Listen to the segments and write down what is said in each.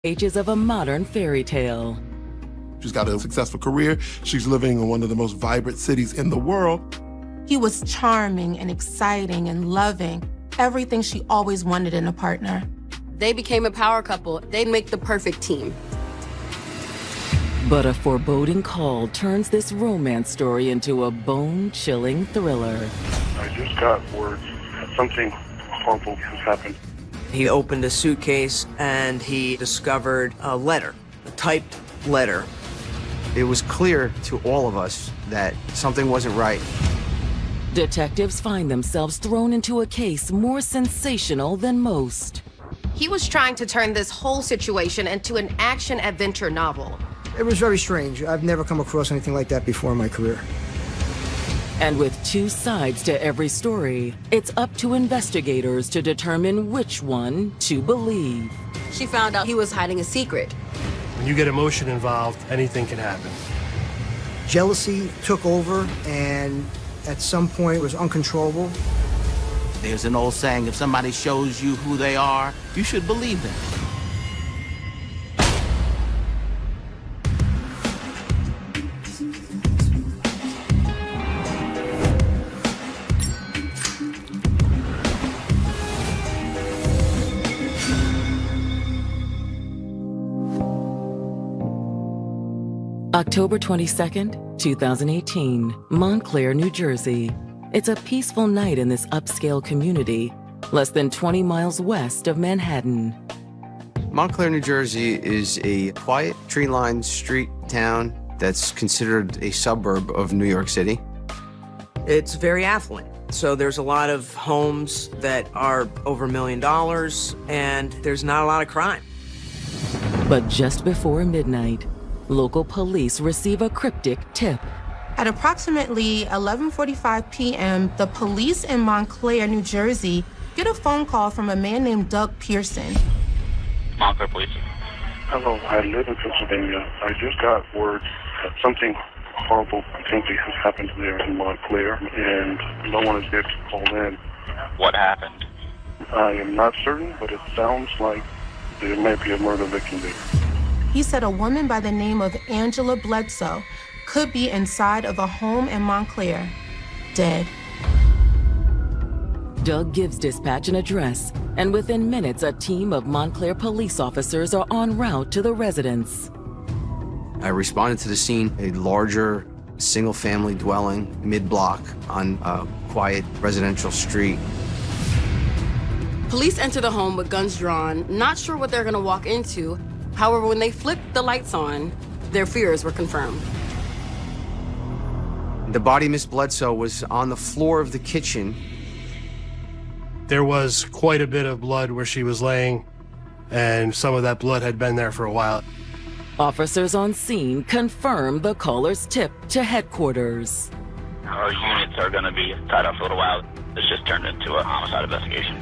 pages of a modern fairy tale. She's got a successful career. She's living in one of the most vibrant cities in the world. He was charming and exciting and loving, everything she always wanted in a partner. They became a power couple. They'd make the perfect team. But a foreboding call turns this romance story into a bone-chilling thriller. I just got word that something horrible has happened. He opened a suitcase and he discovered a letter, a typed letter. It was clear to all of us that something wasn't right. Detectives find themselves thrown into a case more sensational than most. He was trying to turn this whole situation into an action-adventure novel. It was very strange. I've never come across anything like that before in my career. And with two sides to every story, it's up to investigators to determine which one to believe. She found out he was hiding a secret. When you get emotion involved, anything can happen. Jealousy took over, and at some point it was uncontrollable. There's an old saying, if somebody shows you who they are, you should believe them. October 22nd, 2018, Montclair, New Jersey. It's a peaceful night in this upscale community, less than 20 miles west of Manhattan. Montclair, New Jersey is a quiet, tree-lined street town that's considered a suburb of New York City. It's very affluent. So there's a lot of homes that are over $1 million, and there's not a lot of crime. But just before midnight, local police receive a cryptic tip. At approximately 11:45 p.m., the police in Montclair, New Jersey, get a phone call from a man named Doug Pearson. Montclair Police. Hello, I live in Pennsylvania. I just got word that something horrible, I think, has happened there in Montclair, and no one is there to call in. What happened? I am not certain, but it sounds like there may be a murder victim there. He said a woman by the name of Angela Bledsoe could be inside of a home in Montclair, dead. Doug gives dispatch an address, and within minutes, a team of Montclair police officers are en route to the residence. I responded to the scene, a larger single-family dwelling, mid-block on a quiet residential street. Police enter the home with guns drawn, not sure what they're gonna walk into. However, when they flipped the lights on, their fears were confirmed. The body, Miss Bledsoe, was on the floor of the kitchen. There was quite a bit of blood where she was laying, and some of that blood had been there for a while. Officers on scene confirm the caller's tip to headquarters. Our units are going to be tied up for a little while. This just turned into a homicide investigation.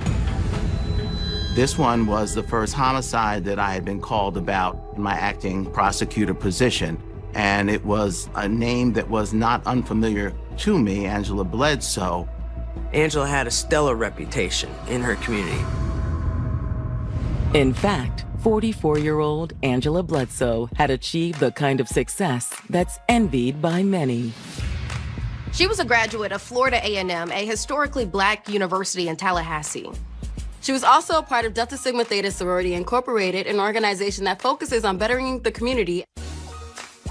This one was the first homicide that I had been called about in my acting prosecutor position. And it was a name that was not unfamiliar to me, Angela Bledsoe. Angela had a stellar reputation in her community. In fact, 44-year-old Angela Bledsoe had achieved the kind of success that's envied by many. She was a graduate of Florida A&M, a historically Black university in Tallahassee. She was also a part of Delta Sigma Theta Sorority Incorporated, an organization that focuses on bettering the community.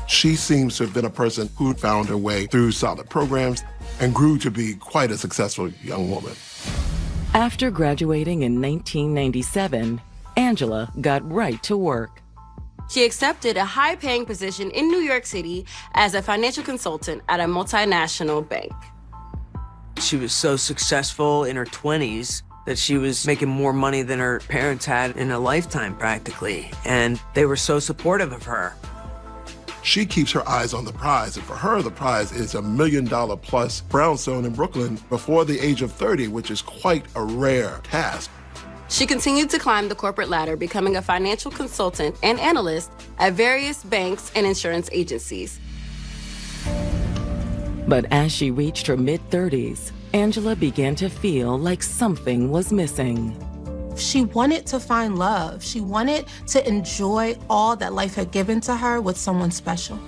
She seems to have been a person who found her way through solid programs and grew to be quite a successful young woman. After graduating in 1997, Angela got right to work. She accepted a high-paying position in New York City as a financial consultant at a multinational bank. She was so successful in her 20s that she was making more money than her parents had in a lifetime, practically. And they were so supportive of her. She keeps her eyes on the prize, and for her, the prize is $1 million plus brownstone in Brooklyn before the age of 30, which is quite a rare task. She continued to climb the corporate ladder, becoming a financial consultant and analyst at various banks and insurance agencies. But as she reached her mid-30s, Angela began to feel like something was missing. She wanted to find love. She wanted to enjoy all that life had given to her with someone special.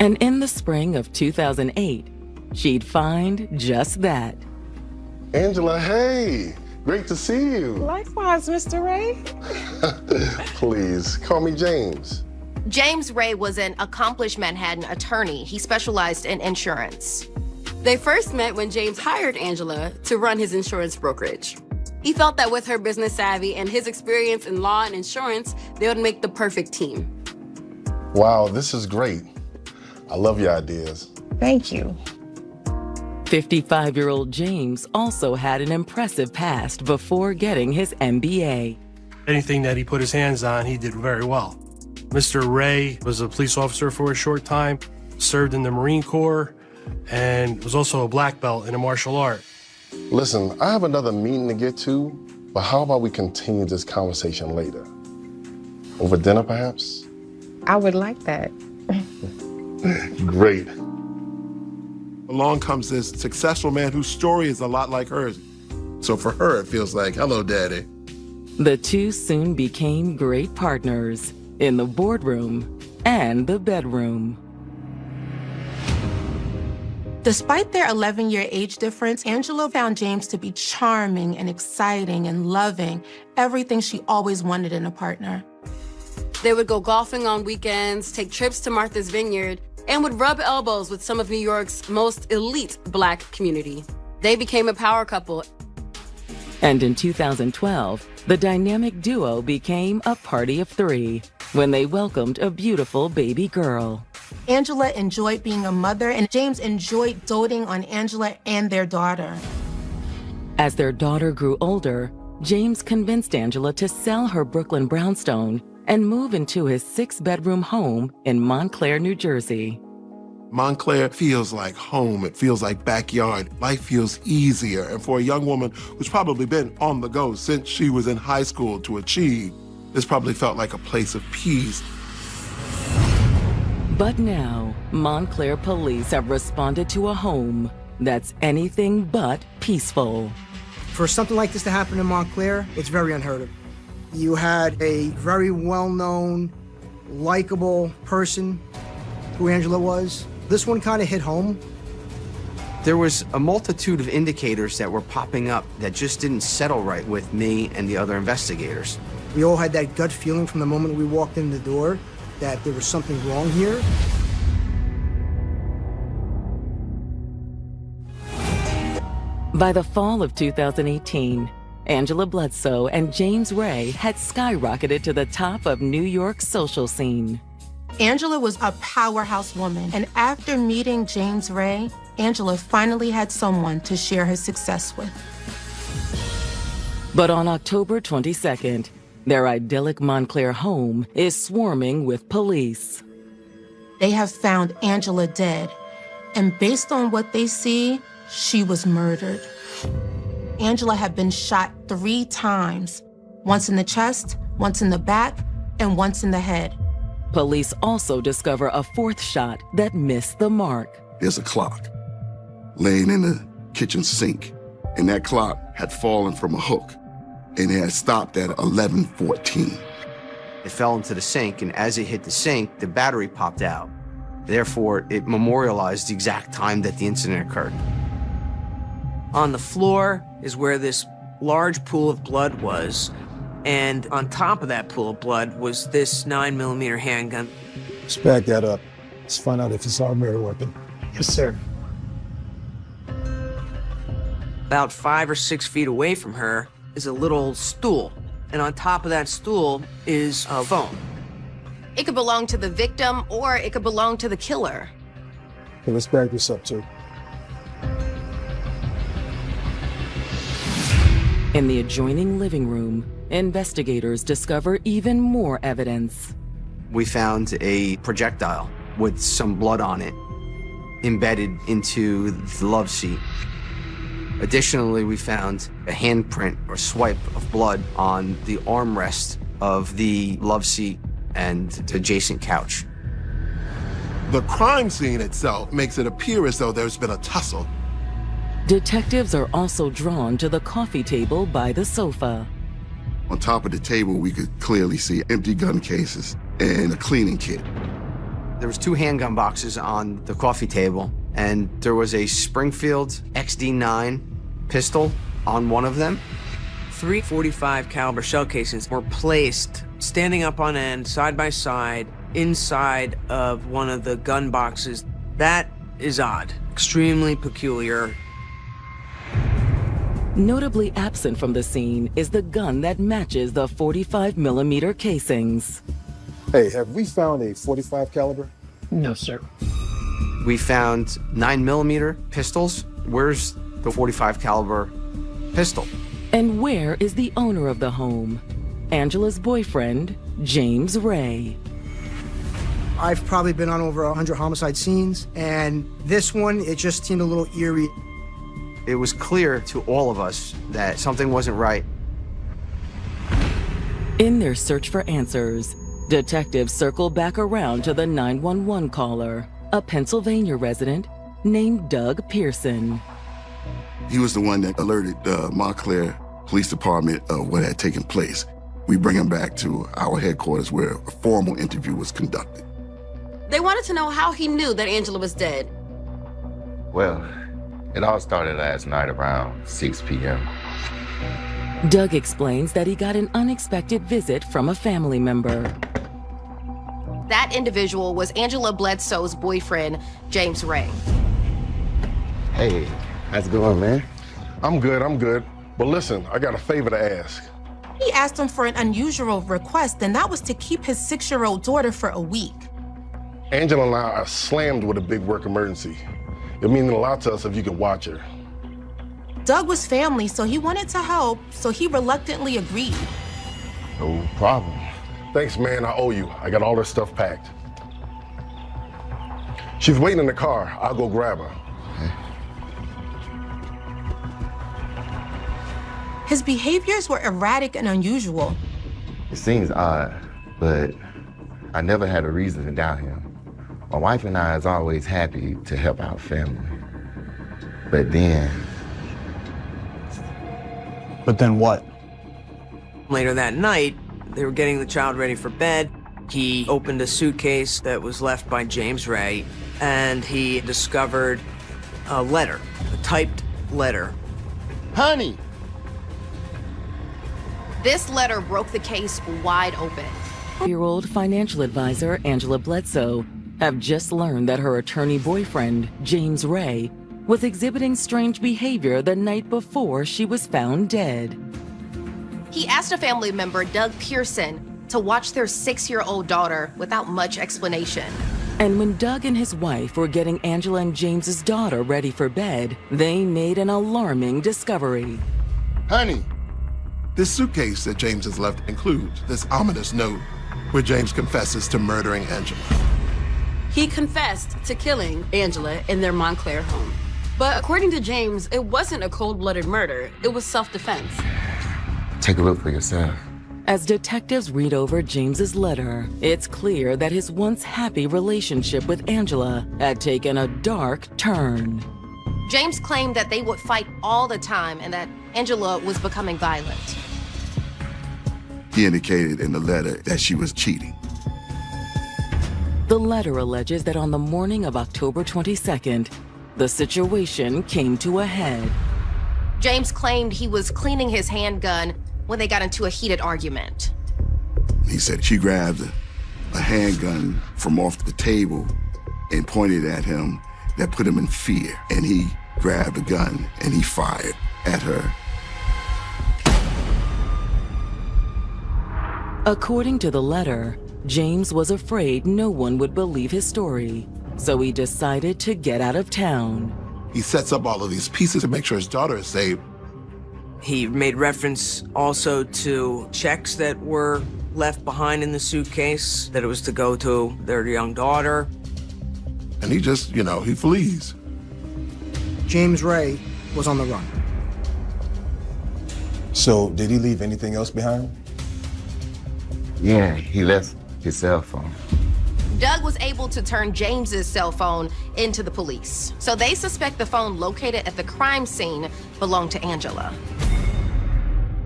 And in the spring of 2008, she'd find just that. Angela, hey, great to see you. Likewise, Mr. Ray. Please, call me James. James Ray was an accomplished Manhattan attorney. He specialized in insurance. They first met when James hired Angela to run his insurance brokerage. He felt that with her business savvy and his experience in law and insurance, they would make the perfect team. Wow, this is great. I love your ideas. Thank you. 55-year-old James also had an impressive past before getting his MBA. Anything that he put his hands on, he did very well. Mr. Ray was a police officer for a short time, served in the Marine Corps, and was also a black belt in a martial art. Listen, I have another meeting to get to, but how about we continue this conversation later? Over dinner, perhaps? I would like that. Great. Along comes this successful man whose story is a lot like hers. So for her, it feels like, hello, Daddy. The two soon became great partners in the boardroom and the bedroom. Despite their 11-year age difference, Angela found James to be charming and exciting and loving, everything she always wanted in a partner. They would go golfing on weekends, take trips to Martha's Vineyard, and would rub elbows with some of New York's most elite Black community. They became a power couple. And in 2012, the dynamic duo became a party of three when they welcomed a beautiful baby girl. Angela enjoyed being a mother, and James enjoyed doting on Angela and their daughter. As their daughter grew older, James convinced Angela to sell her Brooklyn brownstone and move into his 6-bedroom home in Montclair, New Jersey. Montclair feels like home. It feels like backyard. Life feels easier. And for a young woman who's probably been on the go since she was in high school to achieve, this probably felt like a place of peace. But now, Montclair police have responded to a home that's anything but peaceful. For something like this to happen in Montclair, it's very unheard of. You had a very well-known, likable person who Angela was. This one kind of hit home. There was a multitude of indicators that were popping up that just didn't settle right with me and the other investigators. We all had that gut feeling from the moment we walked in the door that there was something wrong here. By the fall of 2018, Angela Bledsoe and James Ray had skyrocketed to the top of New York's social scene. Angela was a powerhouse woman, and after meeting James Ray, Angela finally had someone to share her success with. But on October 22nd, their idyllic Montclair home is swarming with police. They have found Angela dead, and based on what they see, she was murdered. Angela had been shot 3 times, once in the chest, once in the back, and once in the head. Police also discover a 4th shot that missed the mark. There's a clock laying in the kitchen sink, and that clock had fallen from a hook, and it had stopped at 11:14. It fell into the sink, and as it hit the sink, the battery popped out. Therefore, it memorialized the exact time that the incident occurred. On the floor is where this large pool of blood was, and on top of that pool of blood was this 9mm handgun. Let's back that up. Let's find out if it's our murder weapon. Yes, sir. About 5 or 6 feet away from her is a little stool, and on top of that stool is a phone. It could belong to the victim, or it could belong to the killer. Okay, let's back this up, too. In the adjoining living room, investigators discover even more evidence. We found a projectile with some blood on it embedded into the love seat. Additionally, we found a handprint or swipe of blood on the armrest of the love seat and the adjacent couch. The crime scene itself makes it appear as though there's been a tussle. Detectives are also drawn to the coffee table by the sofa. On top of the table, we could clearly see empty gun cases and a cleaning kit. There was 2 handgun boxes on the coffee table, and there was a Springfield XD9 pistol on one of them. 3 .45 caliber shell casings were placed standing up on end, side by side, inside of one of the gun boxes. That is odd, extremely peculiar. Notably absent from the scene is the gun that matches the 45mm casings. Hey, have we found a 45 caliber? No, sir. We found 9mm pistols. Where's the 45 caliber pistol? And where is the owner of the home? Angela's boyfriend, James Ray. I've probably been on over 100 homicide scenes, and this one, it just seemed a little eerie. It was clear to all of us that something wasn't right. In their search for answers, detectives circle back around to the 911 caller, a Pennsylvania resident named Doug Pearson. He was the one that alerted the Montclair Police Department of what had taken place. We bring him back to our headquarters where a formal interview was conducted. They wanted to know how he knew that Angela was dead. Well, it all started last night around 6 p.m. Doug explains that he got an unexpected visit from a family member. That individual was Angela Bledsoe's boyfriend, James Ray. Hey, how's it going, man? I'm good. But listen, I got a favor to ask. He asked him for an unusual request, and that was to keep his 6-year-old daughter for a week. Angela and I are slammed with a big work emergency. It'll mean a lot to us if you can watch her. Doug was family, so he wanted to help, so he reluctantly agreed. No problem. Thanks, man. I owe you. I got all her stuff packed. She's waiting in the car. I'll go grab her. His behaviors were erratic and unusual. It seems odd, but I never had a reason to doubt him. My wife and I is always happy to help our family. But then what? Later that night, they were getting the child ready for bed. He opened a suitcase that was left by James Ray, and he discovered a letter, a typed letter. Honey! This letter broke the case wide open. 4-year-old financial advisor Angela Bledsoe have just learned that her attorney boyfriend, James Ray, was exhibiting strange behavior the night before she was found dead. He asked a family member, Doug Pearson, to watch their 6-year-old daughter without much explanation. And when Doug and his wife were getting Angela and James's daughter ready for bed, they made an alarming discovery. Honey, this suitcase that James has left includes this ominous note where James confesses to murdering Angela. He confessed to killing Angela in their Montclair home. But according to James, it wasn't a cold-blooded murder. It was self-defense. Take a look for yourself. As detectives read over James's letter, it's clear that his once happy relationship with Angela had taken a dark turn. James claimed that they would fight all the time and that Angela was becoming violent. He indicated in the letter that she was cheating. The letter alleges that on the morning of October 22nd, the situation came to a head. James claimed he was cleaning his handgun when they got into a heated argument. He said she grabbed a handgun from off the table and pointed at him. That put him in fear, and he grabbed a gun and he fired at her. According to the letter, James was afraid no one would believe his story, so he decided to get out of town. He sets up all of these pieces to make sure his daughter is safe. He made reference also to checks that were left behind in the suitcase, that it was to go to their young daughter. And he just, he flees. James Ray was on the run. So, did he leave anything else behind? Yeah, he left his cell phone. Doug was able to turn James's cell phone into the police. So they suspect the phone located at the crime scene belonged to Angela.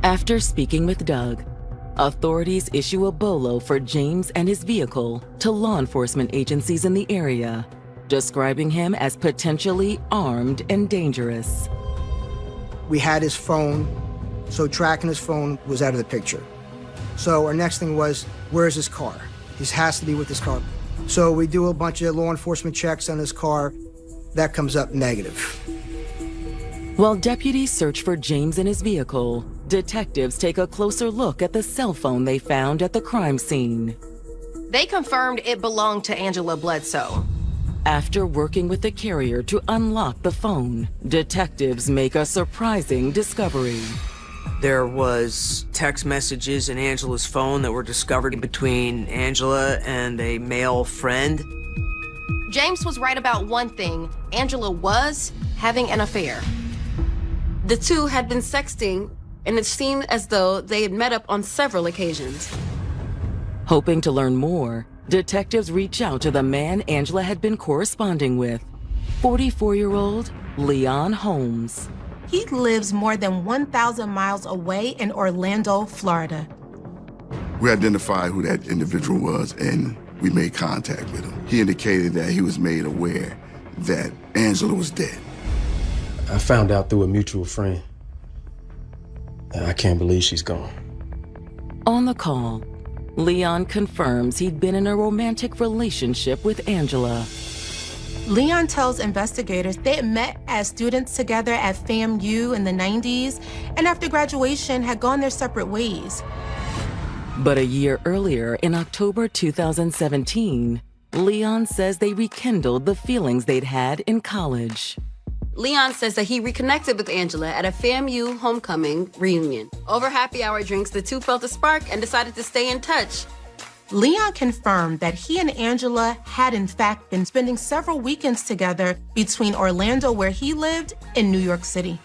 After speaking with Doug, authorities issue a BOLO for James and his vehicle to law enforcement agencies in the area, describing him as potentially armed and dangerous. We had his phone, so tracking his phone was out of the picture. So our next thing was, where's his car? He has to be with his car. So we do a bunch of law enforcement checks on his car. That comes up negative. While deputies search for James and his vehicle, detectives take a closer look at the cell phone they found at the crime scene. They confirmed it belonged to Angela Bledsoe. After working with the carrier to unlock the phone, detectives make a surprising discovery. There was text messages in Angela's phone that were discovered between Angela and a male friend. James was right about one thing. Angela was having an affair. The two had been sexting, and it seemed as though they had met up on several occasions. Hoping to learn more, detectives reach out to the man Angela had been corresponding with, 44-year-old Leon Holmes. He lives more than 1,000 miles away in Orlando, Florida. We identified who that individual was, and we made contact with him. He indicated that he was made aware that Angela was dead. I found out through a mutual friend. I can't believe she's gone. On the call, Leon confirms he'd been in a romantic relationship with Angela. Leon tells investigators they had met as students together at FAMU in the 90s, and after graduation had gone their separate ways. But a year earlier, in October 2017, Leon says they rekindled the feelings they'd had in college. Leon says that he reconnected with Angela at a FAMU homecoming reunion. Over happy hour drinks, the two felt a spark and decided to stay in touch. Leon confirmed that he and Angela had in fact been spending several weekends together between Orlando, where he lived, and New York City.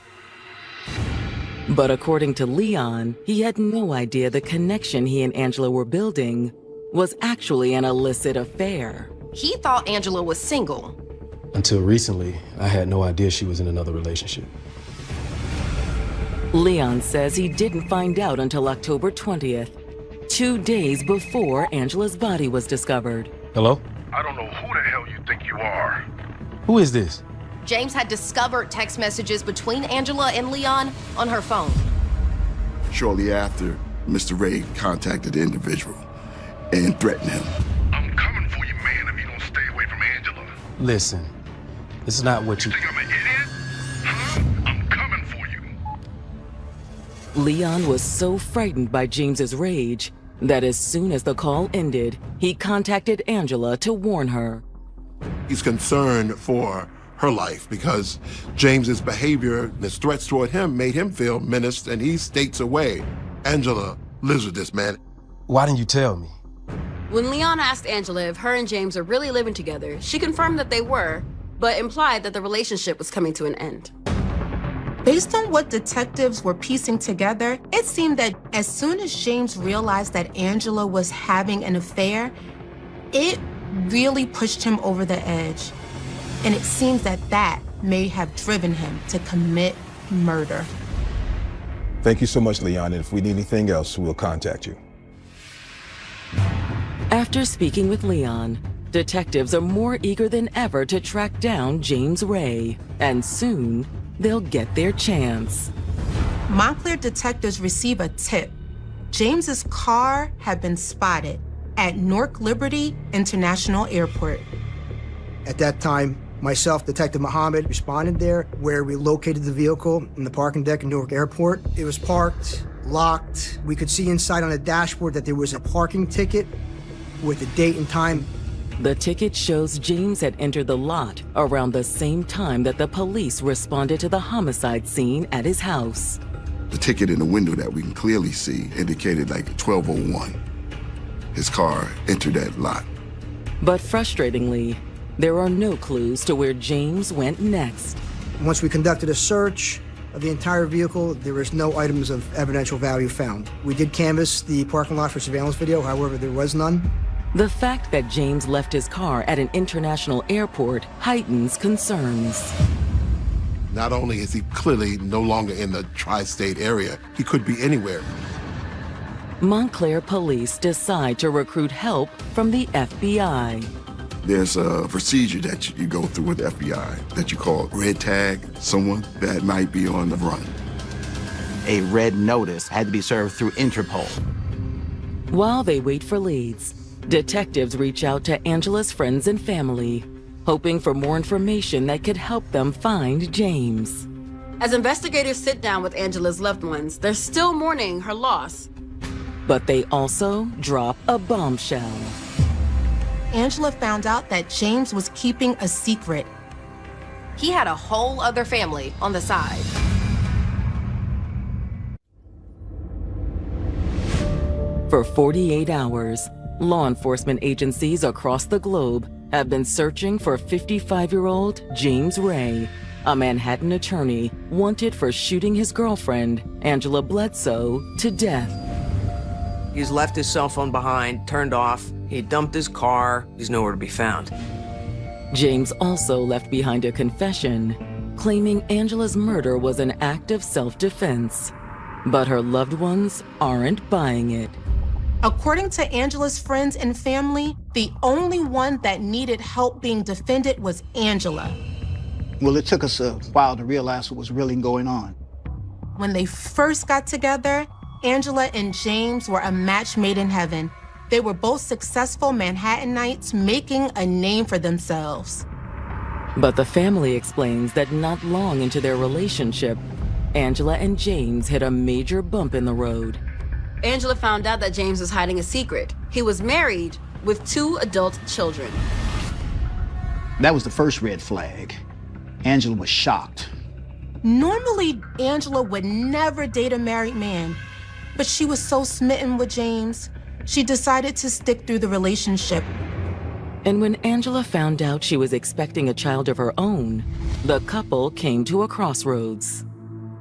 But according to Leon, he had no idea the connection he and Angela were building was actually an illicit affair. He thought Angela was single. Until recently, I had no idea she was in another relationship. Leon says he didn't find out until October 20th, 2 days before Angela's body was discovered. Hello? I don't know who the hell you think you are. Who is this? James had discovered text messages between Angela and Leon on her phone. Shortly after, Mr. Ray contacted the individual and threatened him. I'm coming for you, man, if you don't stay away from Angela. Listen, this is not what you... Think I'm an idiot? Huh? I'm coming for you. Leon was so frightened by James's rage that as soon as the call ended, he contacted Angela to warn her. He's concerned for her life because James's behavior and his threats toward him made him feel menaced, and he states away. Angela lives with this man. Why didn't you tell me? When Leon asked Angela if her and James were really living together, she confirmed that they were, but implied that the relationship was coming to an end. Based on what detectives were piecing together, it seemed that as soon as James realized that Angela was having an affair, it really pushed him over the edge. And it seems that that may have driven him to commit murder. Thank you so much, Leon. And if we need anything else, we'll contact you. After speaking with Leon, detectives are more eager than ever to track down James Ray, and soon they'll get their chance. Montclair detectives receive a tip. James's car had been spotted at Newark Liberty International Airport. At that time, myself, Detective Muhammad, responded there, where we located the vehicle in the parking deck in Newark Airport. It was parked, locked. We could see inside on the dashboard that there was a parking ticket with the date and time. The ticket shows James had entered the lot around the same time that the police responded to the homicide scene at his house. The ticket in the window that we can clearly see indicated like 12:01. His car entered that lot. But frustratingly, there are no clues to where James went next. Once we conducted a search of the entire vehicle, there was no items of evidential value found. We did canvass the parking lot for surveillance video, however, there was none. The fact that James left his car at an international airport heightens concerns. Not only is he clearly no longer in the tri-state area, he could be anywhere. Montclair police decide to recruit help from the FBI. There's a procedure that you go through with the FBI that you call red tag, someone that might be on the run. A red notice had to be served through Interpol. While they wait for leads, detectives reach out to Angela's friends and family, hoping for more information that could help them find James. As investigators sit down with Angela's loved ones, they're still mourning her loss. But they also drop a bombshell. Angela found out that James was keeping a secret. He had a whole other family on the side. For 48 hours, law enforcement agencies across the globe have been searching for 55-year-old James Ray, a Manhattan attorney wanted for shooting his girlfriend, Angela Bledsoe, to death. He's left his cell phone behind, turned off. He dumped his car. He's nowhere to be found. James also left behind a confession, claiming Angela's murder was an act of self-defense. But her loved ones aren't buying it. According to Angela's friends and family, the only one that needed help being defended was Angela. Well, it took us a while to realize what was really going on. When they first got together, Angela and James were a match made in heaven. They were both successful Manhattanites making a name for themselves. But the family explains that not long into their relationship, Angela and James hit a major bump in the road. Angela found out that James was hiding a secret. He was married with 2 adult children. That was the first red flag. Angela was shocked. Normally, Angela would never date a married man, but she was so smitten with James, she decided to stick through the relationship. And when Angela found out she was expecting a child of her own, the couple came to a crossroads.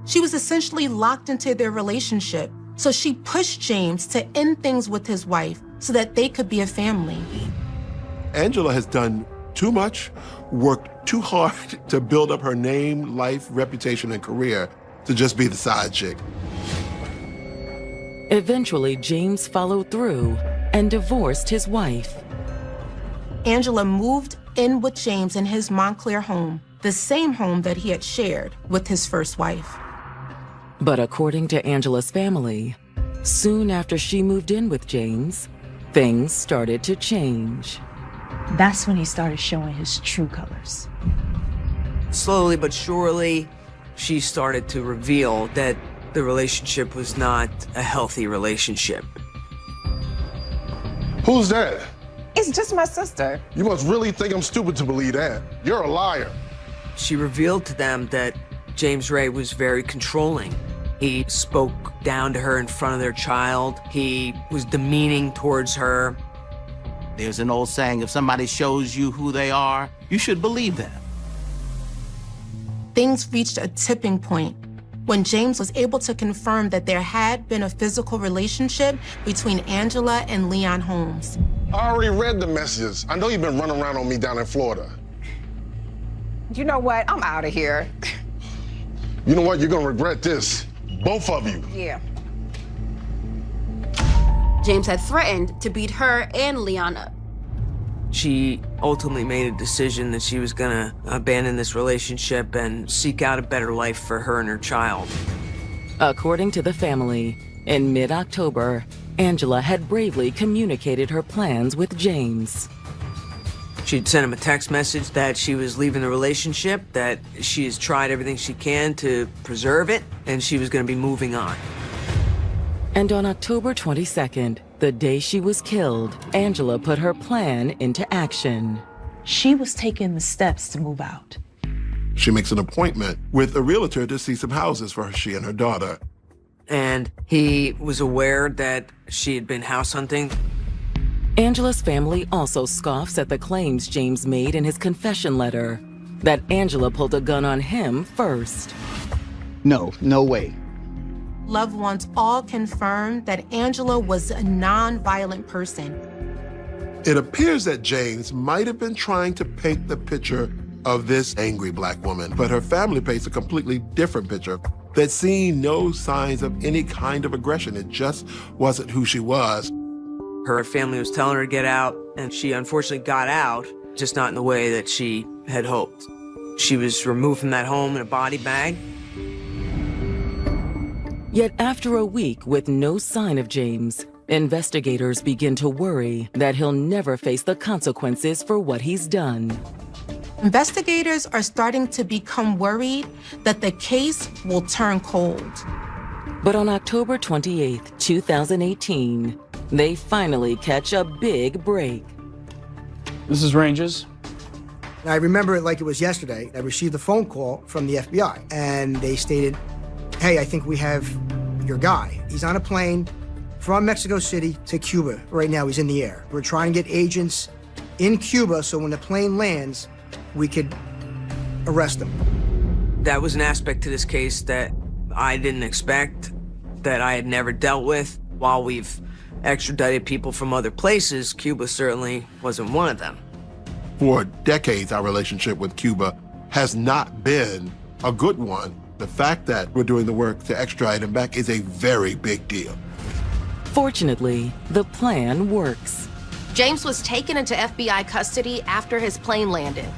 She was essentially locked into their relationship, so she pushed James to end things with his wife so that they could be a family. Angela has done too much, worked too hard to build up her name, life, reputation, and career to just be the side chick. Eventually, James followed through and divorced his wife. Angela moved in with James in his Montclair home, the same home that he had shared with his first wife. But according to Angela's family, soon after she moved in with James, things started to change. That's when he started showing his true colors. Slowly but surely, she started to reveal that the relationship was not a healthy relationship. Who's that? It's just my sister. You must really think I'm stupid to believe that. You're a liar. She revealed to them that James Ray was very controlling. He spoke down to her in front of their child. He was demeaning towards her. There's an old saying, if somebody shows you who they are, you should believe them. Things reached a tipping point when James was able to confirm that there had been a physical relationship between Angela and Leon Holmes. I already read the messages. I know you've been running around on me down in Florida. You know what? I'm out of here. You know what? You're gonna regret this. Both of you. Yeah. James had threatened to beat her and Leon up. She ultimately made a decision that she was gonna abandon this relationship and seek out a better life for her and her child. According to the family, in mid-October, Angela had bravely communicated her plans with James. She'd sent him a text message that she was leaving the relationship, that she has tried everything she can to preserve it, and she was gonna be moving on. And on October 22nd, the day she was killed, Angela put her plan into action. She was taking the steps to move out. She makes an appointment with a realtor to see some houses for she and her daughter. And he was aware that she had been house hunting. Angela's family also scoffs at the claims James made in his confession letter, that Angela pulled a gun on him first. No, no way. Loved ones all confirmed that Angela was a non-violent person. It appears that James might have been trying to paint the picture of this angry black woman, but her family paints a completely different picture that seen no signs of any kind of aggression. It just wasn't who she was. Her family was telling her to get out, and she unfortunately got out, just not in the way that she had hoped. She was removed from that home in a body bag. Yet after a week with no sign of James, investigators begin to worry that he'll never face the consequences for what he's done. Investigators are starting to become worried that the case will turn cold. But on October 28, 2018, they finally catch a big break. This is Rangers. I remember it like it was yesterday. I received a phone call from the FBI, and they stated, hey, I think we have your guy. He's on a plane from Mexico City to Cuba. Right now, he's in the air. We're trying to get agents in Cuba so when the plane lands, we could arrest him. That was an aspect to this case that I didn't expect, that I had never dealt with. While we've extradited people from other places, Cuba certainly wasn't one of them. For decades, our relationship with Cuba has not been a good one. The fact that we're doing the work to extradite him back is a very big deal. Fortunately, the plan works. James was taken into FBI custody after his plane landed.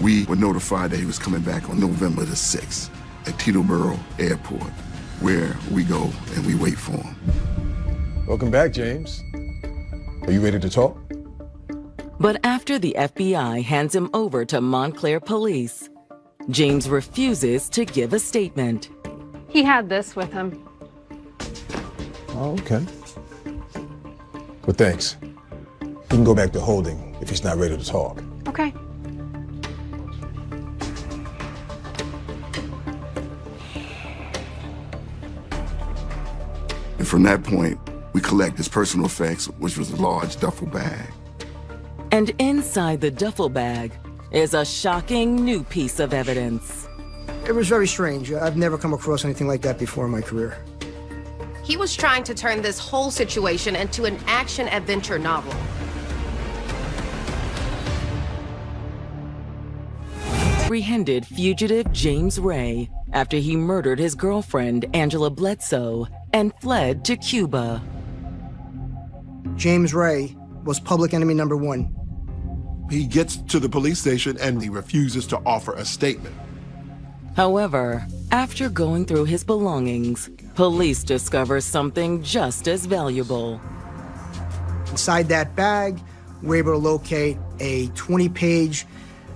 We were notified that he was coming back on November the 6th at Teterboro Airport, where we go and we wait for him. Welcome back, James. Are you ready to talk? But after the FBI hands him over to Montclair police, James refuses to give a statement. He had this with him. Oh, okay. But thanks. He can go back to holding if he's not ready to talk. Okay. And from that point, we collect his personal effects, which was a large duffel bag. And inside the duffel bag is a shocking new piece of evidence. It was very strange. I've never come across anything like that before in my career. He was trying to turn this whole situation into an action-adventure novel. Apprehended fugitive James Ray after he murdered his girlfriend, Angela Bledsoe, and fled to Cuba. James Ray was public enemy number 1. He gets to the police station and he refuses to offer a statement. However, after going through his belongings, police discover something just as valuable. Inside that bag, we're able to locate a 20-page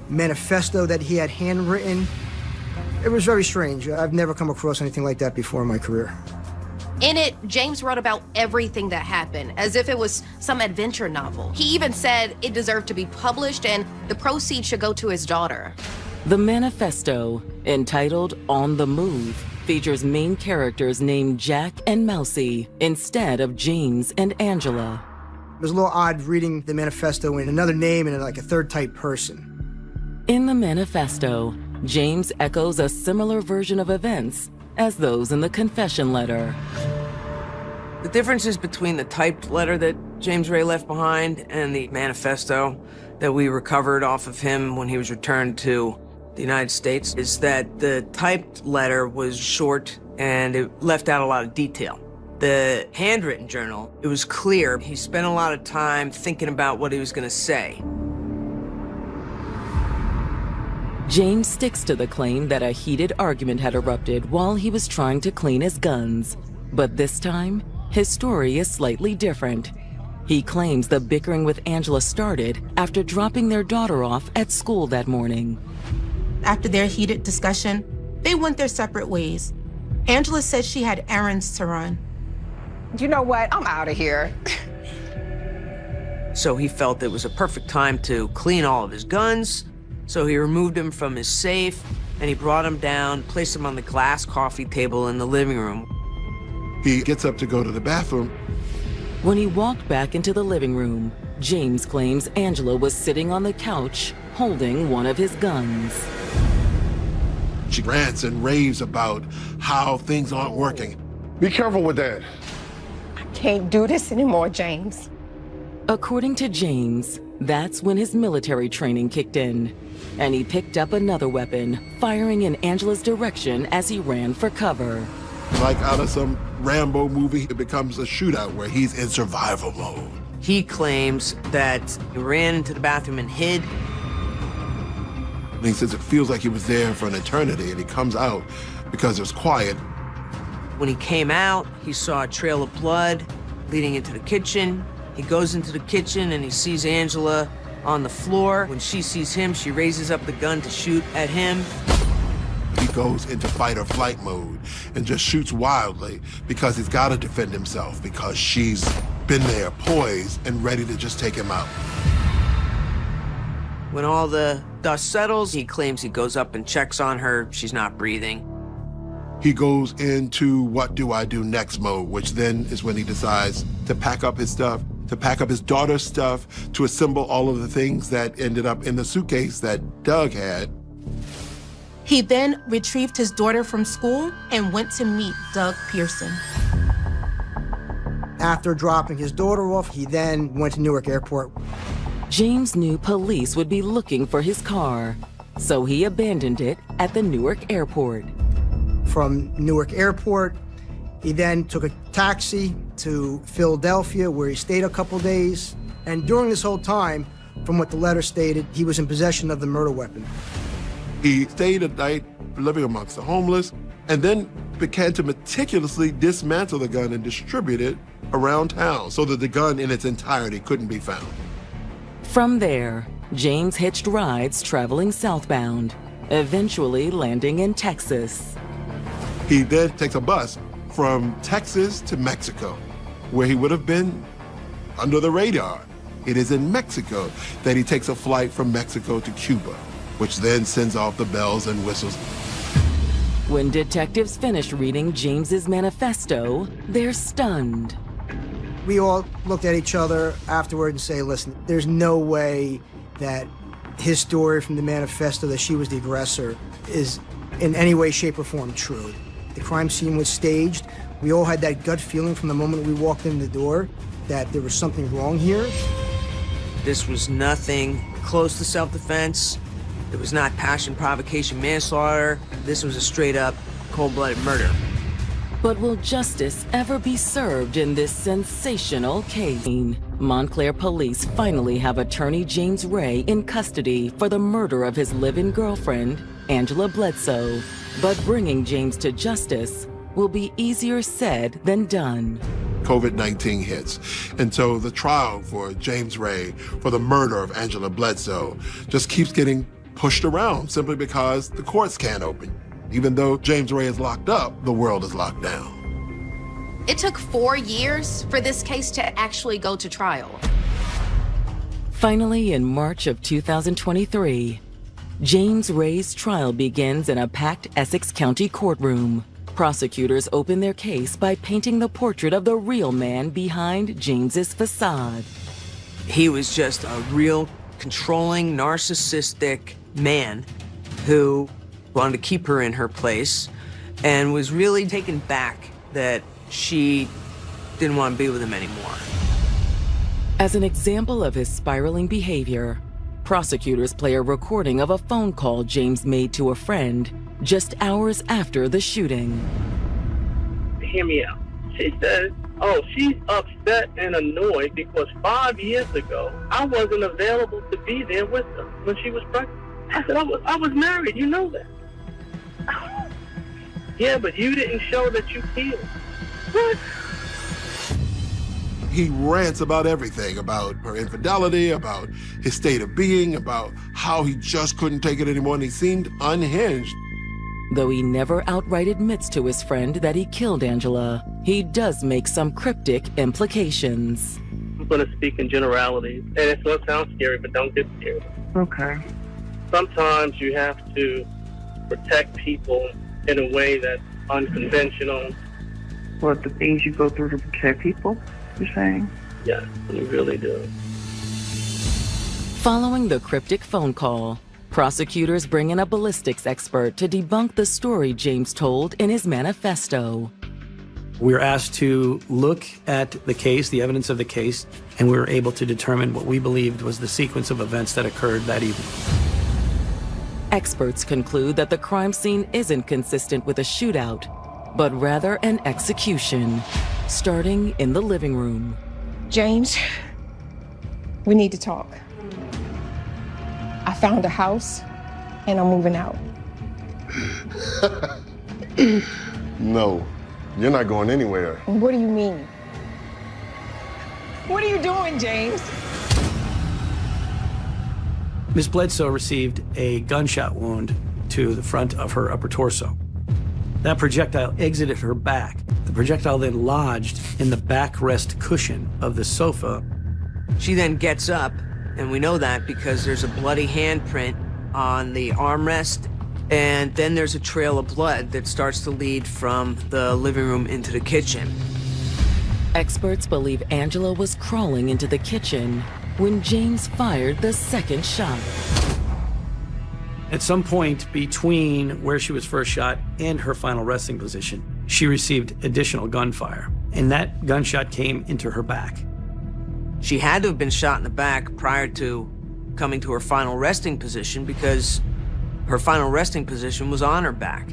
manifesto that he had handwritten. It was very strange. I've never come across anything like that before in my career. In it, James wrote about everything that happened, as if it was some adventure novel. He even said it deserved to be published and the proceeds should go to his daughter. The manifesto, entitled On the Move, features main characters named Jack and Mousy instead of James and Angela. It was a little odd reading the manifesto in another name and like a third-type person. In the manifesto, James echoes a similar version of events as those in the confession letter. The differences between the typed letter that James Ray left behind and the manifesto that we recovered off of him when he was returned to the United States is that the typed letter was short and it left out a lot of detail. The handwritten journal, it was clear. He spent a lot of time thinking about what he was going to say. James sticks to the claim that a heated argument had erupted while he was trying to clean his guns. But this time, his story is slightly different. He claims the bickering with Angela started after dropping their daughter off at school that morning. After their heated discussion, they went their separate ways. Angela said she had errands to run. You know what? I'm out of here. So he felt it was a perfect time to clean all of his guns. So he removed him from his safe and he brought him down, placed him on the glass coffee table in the living room. He gets up to go to the bathroom. When he walked back into the living room, James claims Angela was sitting on the couch holding one of his guns. She rants and raves about how things aren't working. Be careful with that. I can't do this anymore, James. According to James, that's when his military training kicked in, and he picked up another weapon, firing in Angela's direction as he ran for cover. Like out of some Rambo movie, it becomes a shootout where he's in survival mode. He claims that he ran into the bathroom and hid. And he says it feels like he was there for an eternity, and he comes out because it was quiet. When he came out, he saw a trail of blood leading into the kitchen. He goes into the kitchen and he sees Angela on the floor. When she sees him, she raises up the gun to shoot at him. He goes into fight or flight mode and just shoots wildly because he's got to defend himself, because she's been there poised and ready to just take him out. When all the dust settles, he claims he goes up and checks on her. She's not breathing. He goes into what do I do next mode, which then is when he decides to pack up his stuff, to pack up his daughter's stuff, to assemble all of the things that ended up in the suitcase that Doug had. He then retrieved his daughter from school and went to meet Doug Pearson. After dropping his daughter off, he then went to Newark Airport. James knew police would be looking for his car, so he abandoned it at the Newark Airport. From Newark Airport, he then took a taxi to Philadelphia, where he stayed a couple days. And during this whole time, from what the letter stated, he was in possession of the murder weapon. He stayed at night living amongst the homeless, and then began to meticulously dismantle the gun and distribute it around town so that the gun in its entirety couldn't be found. From there, James hitched rides traveling southbound, eventually landing in Texas. He then takes a bus from Texas to Mexico, where he would have been under the radar. It is in Mexico that he takes a flight from Mexico to Cuba, which then sends off the bells and whistles. When detectives finish reading James's manifesto, they're stunned. We all looked at each other afterward and say, listen, there's no way that his story from the manifesto that she was the aggressor is in any way, shape, or form true. The crime scene was staged. We all had that gut feeling from the moment we walked in the door that there was something wrong here. This was nothing close to self-defense. It was not passion, provocation, manslaughter. This was a straight-up, cold-blooded murder. But will justice ever be served in this sensational case? Montclair police finally have attorney James Ray in custody for the murder of his live-in girlfriend, Angela Bledsoe. But bringing James to justice will be easier said than done. COVID-19 hits, and so the trial for James Ray for the murder of Angela Bledsoe just keeps getting pushed around simply because the courts can't open. Even though James Ray is locked up, the world is locked down. It took 4 years for this case to actually go to trial. Finally, in March of 2023, James Ray's trial begins in a packed Essex County courtroom. Prosecutors open their case by painting the portrait of the real man behind James's facade. He was just a real controlling, narcissistic man who wanted to keep her in her place and was really taken back that she didn't want to be with him anymore. As an example of his spiraling behavior, prosecutors play a recording of a phone call James made to a friend just hours after the shooting. Hear me out. She says, oh, she's upset and annoyed because 5 years ago, I wasn't available to be there with her when she was pregnant. I said, I was married, you know that. Yeah, but you didn't show that you cared. What? He rants about everything, about her infidelity, about his state of being, about how he just couldn't take it anymore, and he seemed unhinged. Though he never outright admits to his friend that he killed Angela, he does make some cryptic implications. I'm going to speak in generalities, and it's going to sound scary, but don't get scared. Okay. Sometimes you have to protect people in a way that's unconventional. What, the things you go through to protect people, you're saying? Yes, you really do. Following the cryptic phone call, prosecutors bring in a ballistics expert to debunk the story James told in his manifesto. We were asked to look at the case, the evidence of the case, and we were able to determine what we believed was the sequence of events that occurred that evening. Experts conclude that the crime scene isn't consistent with a shootout, but rather an execution, starting in the living room. James, we need to talk. I found a house and I'm moving out. No, you're not going anywhere. What do you mean? What are you doing, James? Ms. Bledsoe received a gunshot wound to the front of her upper torso. That projectile exited her back. The projectile then lodged in the backrest cushion of the sofa. She then gets up, and we know that because there's a bloody handprint on the armrest, and then there's a trail of blood that starts to lead from the living room into the kitchen. Experts believe Angela was crawling into the kitchen when James fired the second shot. At some point between where she was first shot and her final resting position, she received additional gunfire, and that gunshot came into her back. She had to have been shot in the back prior to coming to her final resting position because her final resting position was on her back.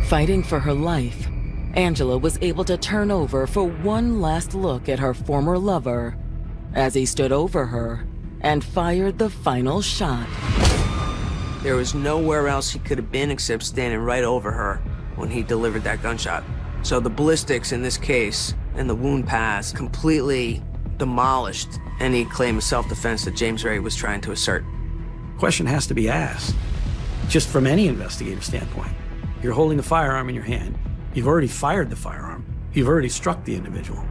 Fighting for her life, Angela was able to turn over for one last look at her former lover as he stood over her and fired the final shot. There was nowhere else he could have been except standing right over her when he delivered that gunshot. So the ballistics in this case and the wound paths completely demolished any claim of self-defense that James Ray was trying to assert. Question has to be asked, just from any investigative standpoint. You're holding a firearm in your hand. You've already fired the firearm. You've already struck the individual.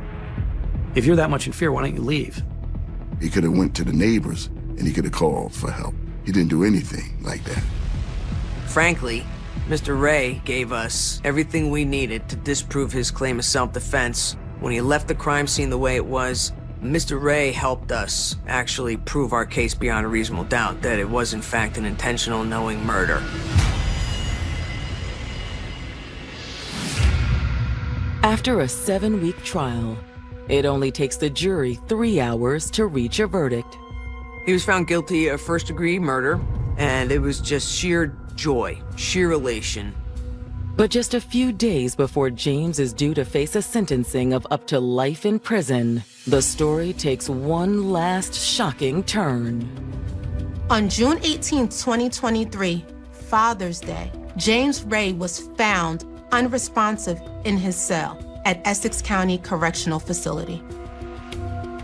If you're that much in fear, why don't you leave? He could have went to the neighbors and he could have called for help. He didn't do anything like that. Frankly, Mr. Ray gave us everything we needed to disprove his claim of self-defense. When he left the crime scene the way it was, Mr. Ray helped us actually prove our case beyond a reasonable doubt that it was in fact an intentional, knowing murder. After a 7-week trial, it only takes the jury 3 hours to reach a verdict. He was found guilty of first-degree murder, and it was just sheer joy, sheer elation. But just a few days before James is due to face a sentencing of up to life in prison, the story takes one last shocking turn. On June 18, 2023, Father's Day, James Ray was found unresponsive in his cell at Essex County Correctional Facility.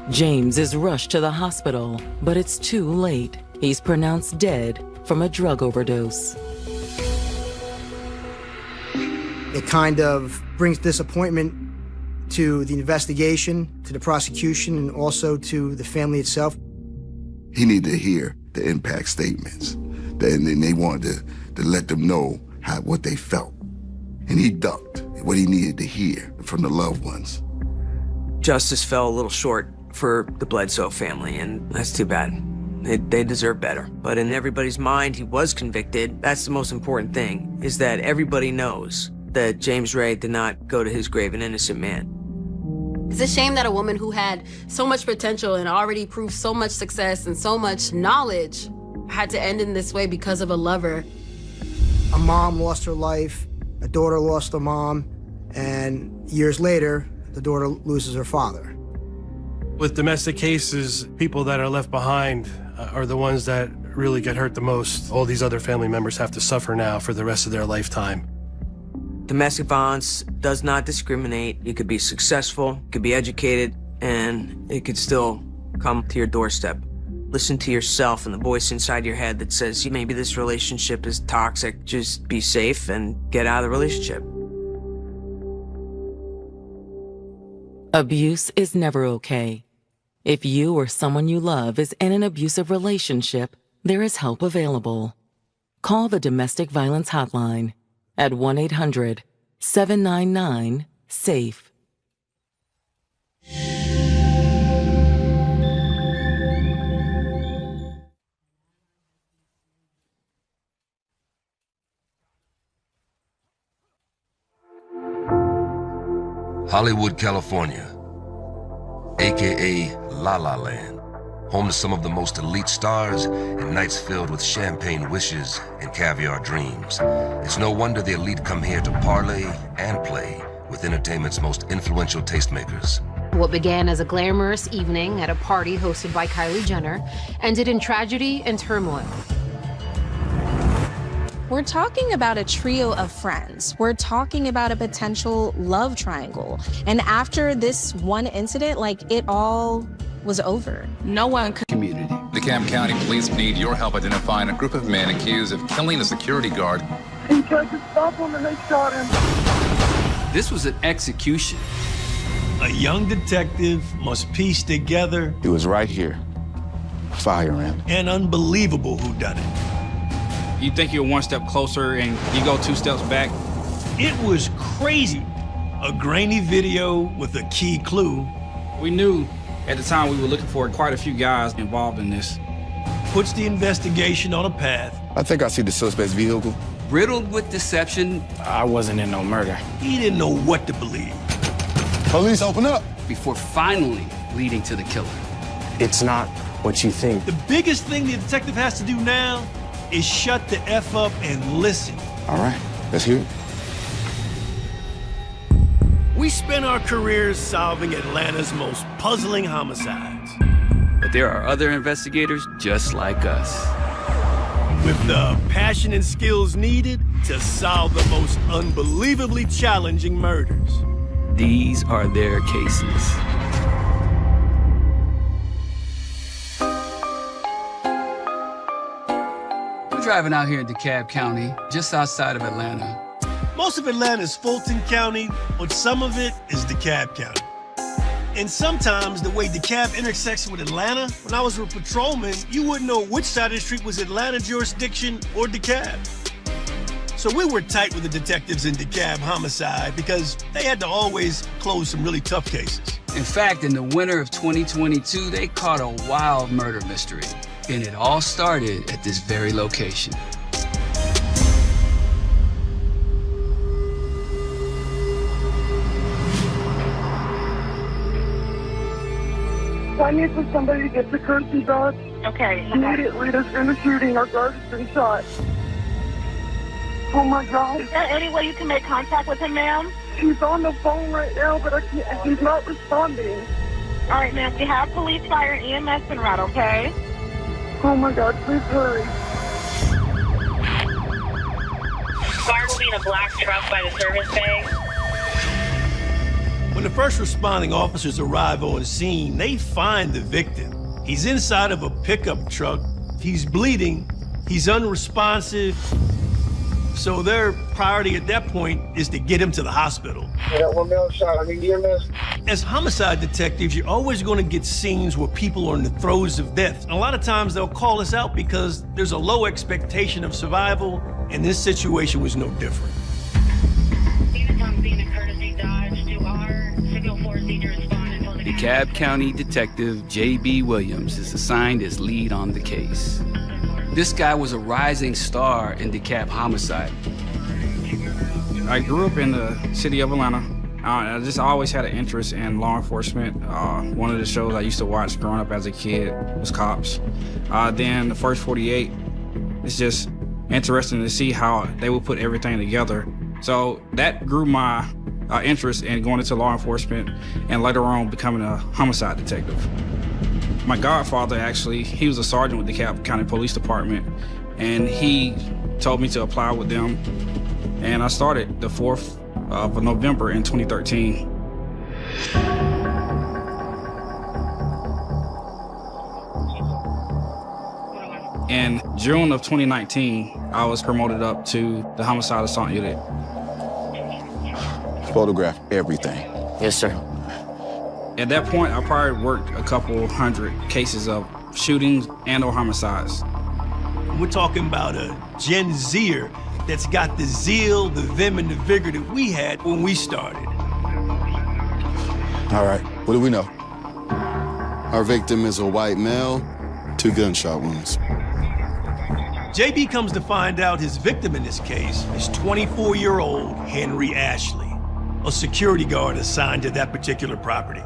James is rushed to the hospital, but it's too late. He's pronounced dead from a drug overdose. It kind of brings disappointment to the investigation, to the prosecution, and also to the family itself. He needed to hear the impact statements. And they wanted to let them know what they felt. And he ducked what he needed to hear from the loved ones. Justice fell a little short for the Bledsoe family, and that's too bad. They deserve better. But in everybody's mind, he was convicted. That's the most important thing, is that everybody knows that James Ray did not go to his grave an innocent man. It's a shame that a woman who had so much potential and already proved so much success and so much knowledge had to end in this way because of a lover. A mom lost her life, a daughter lost a mom, and years later, the daughter loses her father. With domestic cases, people that are left behind are the ones that really get hurt the most. All these other family members have to suffer now for the rest of their lifetime. Domestic violence does not discriminate. You could be successful, you could be educated, and it could still come to your doorstep. Listen to yourself and the voice inside your head that says, maybe this relationship is toxic. Just be safe and get out of the relationship. Abuse is never okay. If you or someone you love is in an abusive relationship, there is help available. Call the Domestic Violence Hotline at 1-800-799-SAFE. Hollywood, California, aka La La Land, home to some of the most elite stars and nights filled with champagne wishes and caviar dreams. It's no wonder the elite come here to parlay and play with entertainment's most influential tastemakers. What began as a glamorous evening at a party hosted by Kylie Jenner ended in tragedy and turmoil. We're talking about a trio of friends. We're talking about a potential love triangle. And after this one incident, it all was over. No one could. Community. The DeKalb County Police need your help identifying a group of men accused of killing a security guard. He tried to stop him and they shot him. This was an execution. A young detective must piece together. It was right here. Fire him. An unbelievable whodunit. You think you're one step closer and you go 2 steps back? It was crazy. A grainy video with a key clue. We knew at the time we were looking for quite a few guys involved in this. Puts the investigation on a path. I think I see the suspect's vehicle. Riddled with deception. I wasn't in no murder. He didn't know what to believe. Police, open up. Before finally leading to the killer. It's not what you think. The biggest thing the detective has to do now is shut the F up and listen. All right, let's hear it. We spent our careers solving Atlanta's most puzzling homicides. But there are other investigators just like us. With the passion and skills needed to solve the most unbelievably challenging murders. These are their cases. We're driving out here in DeKalb County, just outside of Atlanta. Most of Atlanta is Fulton County, but some of it is DeKalb County. And sometimes the way DeKalb intersects with Atlanta, when I was a patrolman, you wouldn't know which side of the street was Atlanta jurisdiction or DeKalb. So we were tight with the detectives in DeKalb homicide because they had to always close some really tough cases. In fact, in the winter of 2022, they caught a wild murder mystery. And it all started at this very location. I need for somebody to get the courtesy dog. Okay. Immediately, there's been a shooting. Our guard has been shot. Oh my God. Is there any way you can make contact with him, ma'am? He's on the phone right now, but I can't. He's not responding. All right, ma'am. We have police, fire, and EMS en route, okay? Oh my God, please hurry. Guard will be in a black truck by the service bay. When the first responding officers arrive on scene, they find the victim. He's inside of a pickup truck. He's bleeding. He's unresponsive. So their priority at that point is to get him to the hospital. I got one male shot. I need EMS. As homicide detectives, you're always going to get scenes where people are in the throes of death. And a lot of times they'll call us out because there's a low expectation of survival, and this situation was no different. DeKalb County Detective J.B. Williams is assigned as lead on the case. This guy was a rising star in DeKalb homicide. I grew up in the city of Atlanta. I just always had an interest in law enforcement. One of the shows I used to watch growing up as a kid was Cops. Then the First 48, it's just interesting to see how they would put everything together. So that grew my interest in going into law enforcement and later on becoming a homicide detective. My godfather, actually, he was a sergeant with the DeKalb County Police Department, and he told me to apply with them. And I started the 4th of November in 2013. In June of 2019, I was promoted up to the Homicide Assault Unit. Photograph everything. Yes, sir. At that point, I probably worked a couple hundred cases of shootings and or homicides. We're talking about a Gen Zer that's got the zeal, the vim, and the vigor that we had when we started. All right, what do we know? Our victim is a white male, 2 gunshot wounds. JB comes to find out his victim in this case is 24-year-old Henry Ashley. a security guard assigned to that particular property?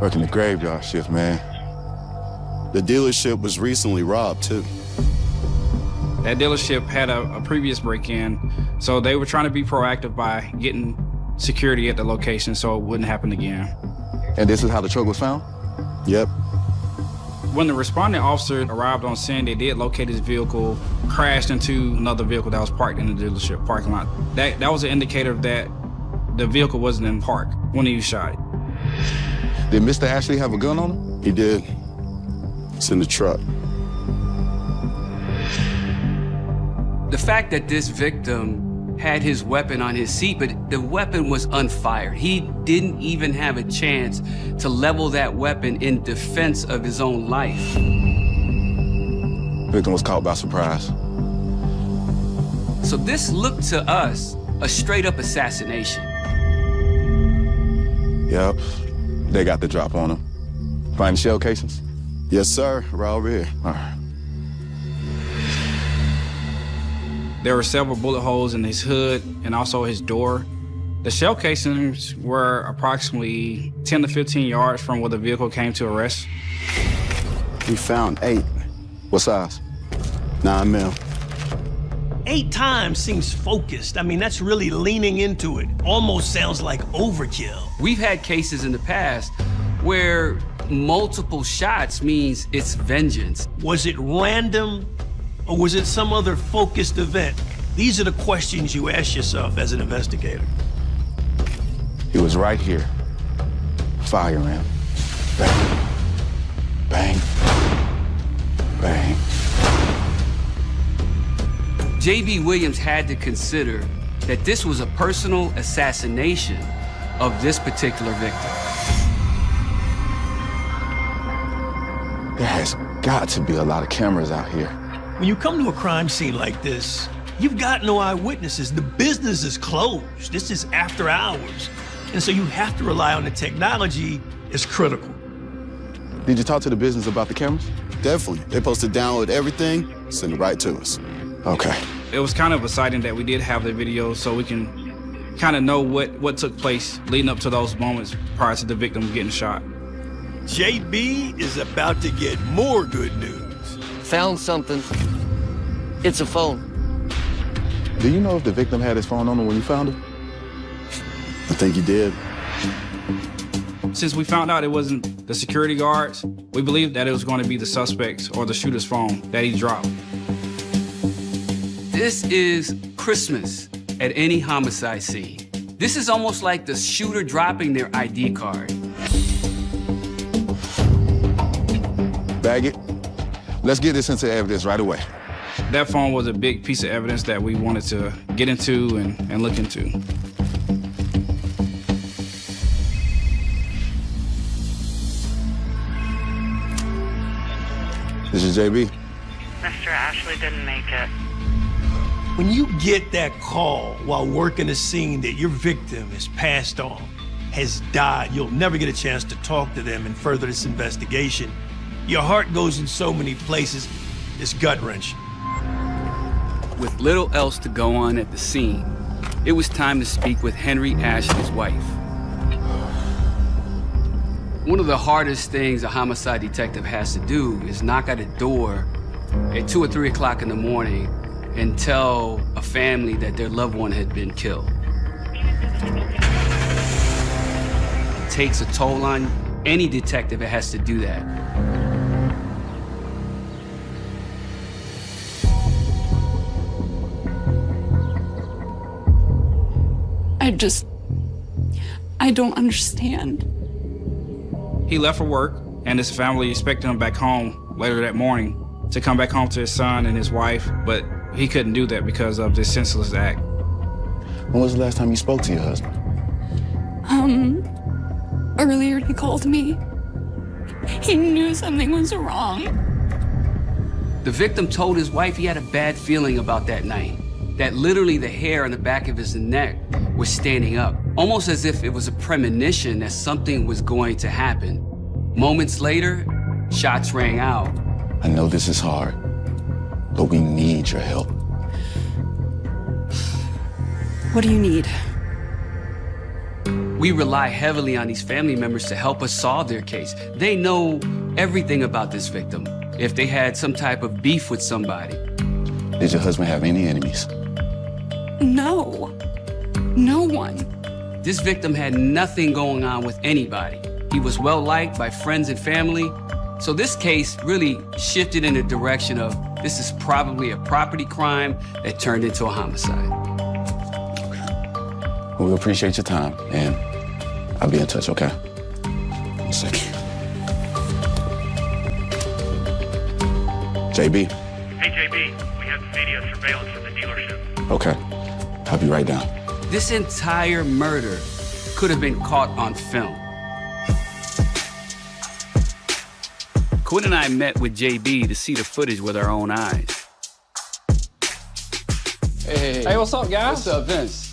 Working the graveyard shift, man. The dealership was recently robbed, too. That dealership had a previous break-in, so they were trying to be proactive by getting security at the location so it wouldn't happen again. And this is how the truck was found? Yep. When the responding officer arrived on scene, they did locate his vehicle, crashed into another vehicle that was parked in the dealership parking lot. That was an indicator that the vehicle wasn't in park when he was shot. Did Mr. Ashley have a gun on him? He did. It's in the truck. The fact that this victim had his weapon on his seat, but the weapon was unfired. He didn't even have a chance to level that weapon in defense of his own life. The victim was caught by surprise. So this looked to us a straight-up assassination. Yep. They got the drop on him. Find the shell casings? Yes, sir. Right over here. All right. There were several bullet holes in his hood and also his door. The shell casings were approximately 10 to 15 yards from where the vehicle came to a rest. We found 8. What size? 9 mil. 8 times seems focused. I mean, that's really leaning into it. Almost sounds like overkill. We've had cases in the past where multiple shots means it's vengeance. Was it random, or was it some other focused event? These are the questions you ask yourself as an investigator. He was right here. Fire him. Bang. Bang. Bang. J.B. Williams had to consider that this was a personal assassination of this particular victim. There has got to be a lot of cameras out here. When you come to a crime scene like this, you've got no eyewitnesses. The business is closed. This is after hours. And so you have to rely on the technology as critical. Did you talk to the business about the cameras? Definitely. They're supposed to download everything, send it right to us. Okay. It was kind of exciting that we did have the video so we can kind of know what took place leading up to those moments prior to the victim getting shot. JB is about to get more good news. Found something. It's a phone. Do you know if the victim had his phone on him when you found him? I think he did. Since we found out it wasn't the security guards, we believed that it was going to be the suspects or the shooter's phone that he dropped. This is Christmas at any homicide scene. This is almost like the shooter dropping their ID card. Bag it. Let's get this into evidence right away. That phone was a big piece of evidence that we wanted to get into and look into. This is JB. Mr. Ashley didn't make it. When you get that call while working a scene that your victim has passed on, has died, you'll never get a chance to talk to them and further this investigation. Your heart goes in so many places, it's gut-wrenching. With little else to go on at the scene, it was time to speak with Henry Ashley's wife. One of the hardest things a homicide detective has to do is knock at a door at 2 or 3 o'clock in the morning and tell a family that their loved one had been killed. It takes a toll on any detective that has to do that. I don't understand. He left for work, and his family expected him back home later that morning to come back home to his son and his wife, but he couldn't do that because of this senseless act. When was the last time you spoke to your husband? Earlier he called me. He knew something was wrong. The victim told his wife he had a bad feeling about that night, that literally the hair on the back of his neck was standing up, almost as if it was a premonition that something was going to happen. Moments later, shots rang out. I know this is hard, but we need your help. What do you need? We rely heavily on these family members to help us solve their case. They know everything about this victim. If they had some type of beef with somebody. Did your husband have any enemies? No. No one. This victim had nothing going on with anybody. He was well liked by friends and family. So this case really shifted in the direction of this is probably a property crime that turned into a homicide. Well, we appreciate your time, and I'll be in touch, okay? 1 second. JB. Hey, JB, we have video surveillance from the dealership. Okay, I'll be right down. This entire murder could have been caught on film. Quinn and I met with JB to see the footage with our own eyes. Hey, what's up, guys? What's up, Vince?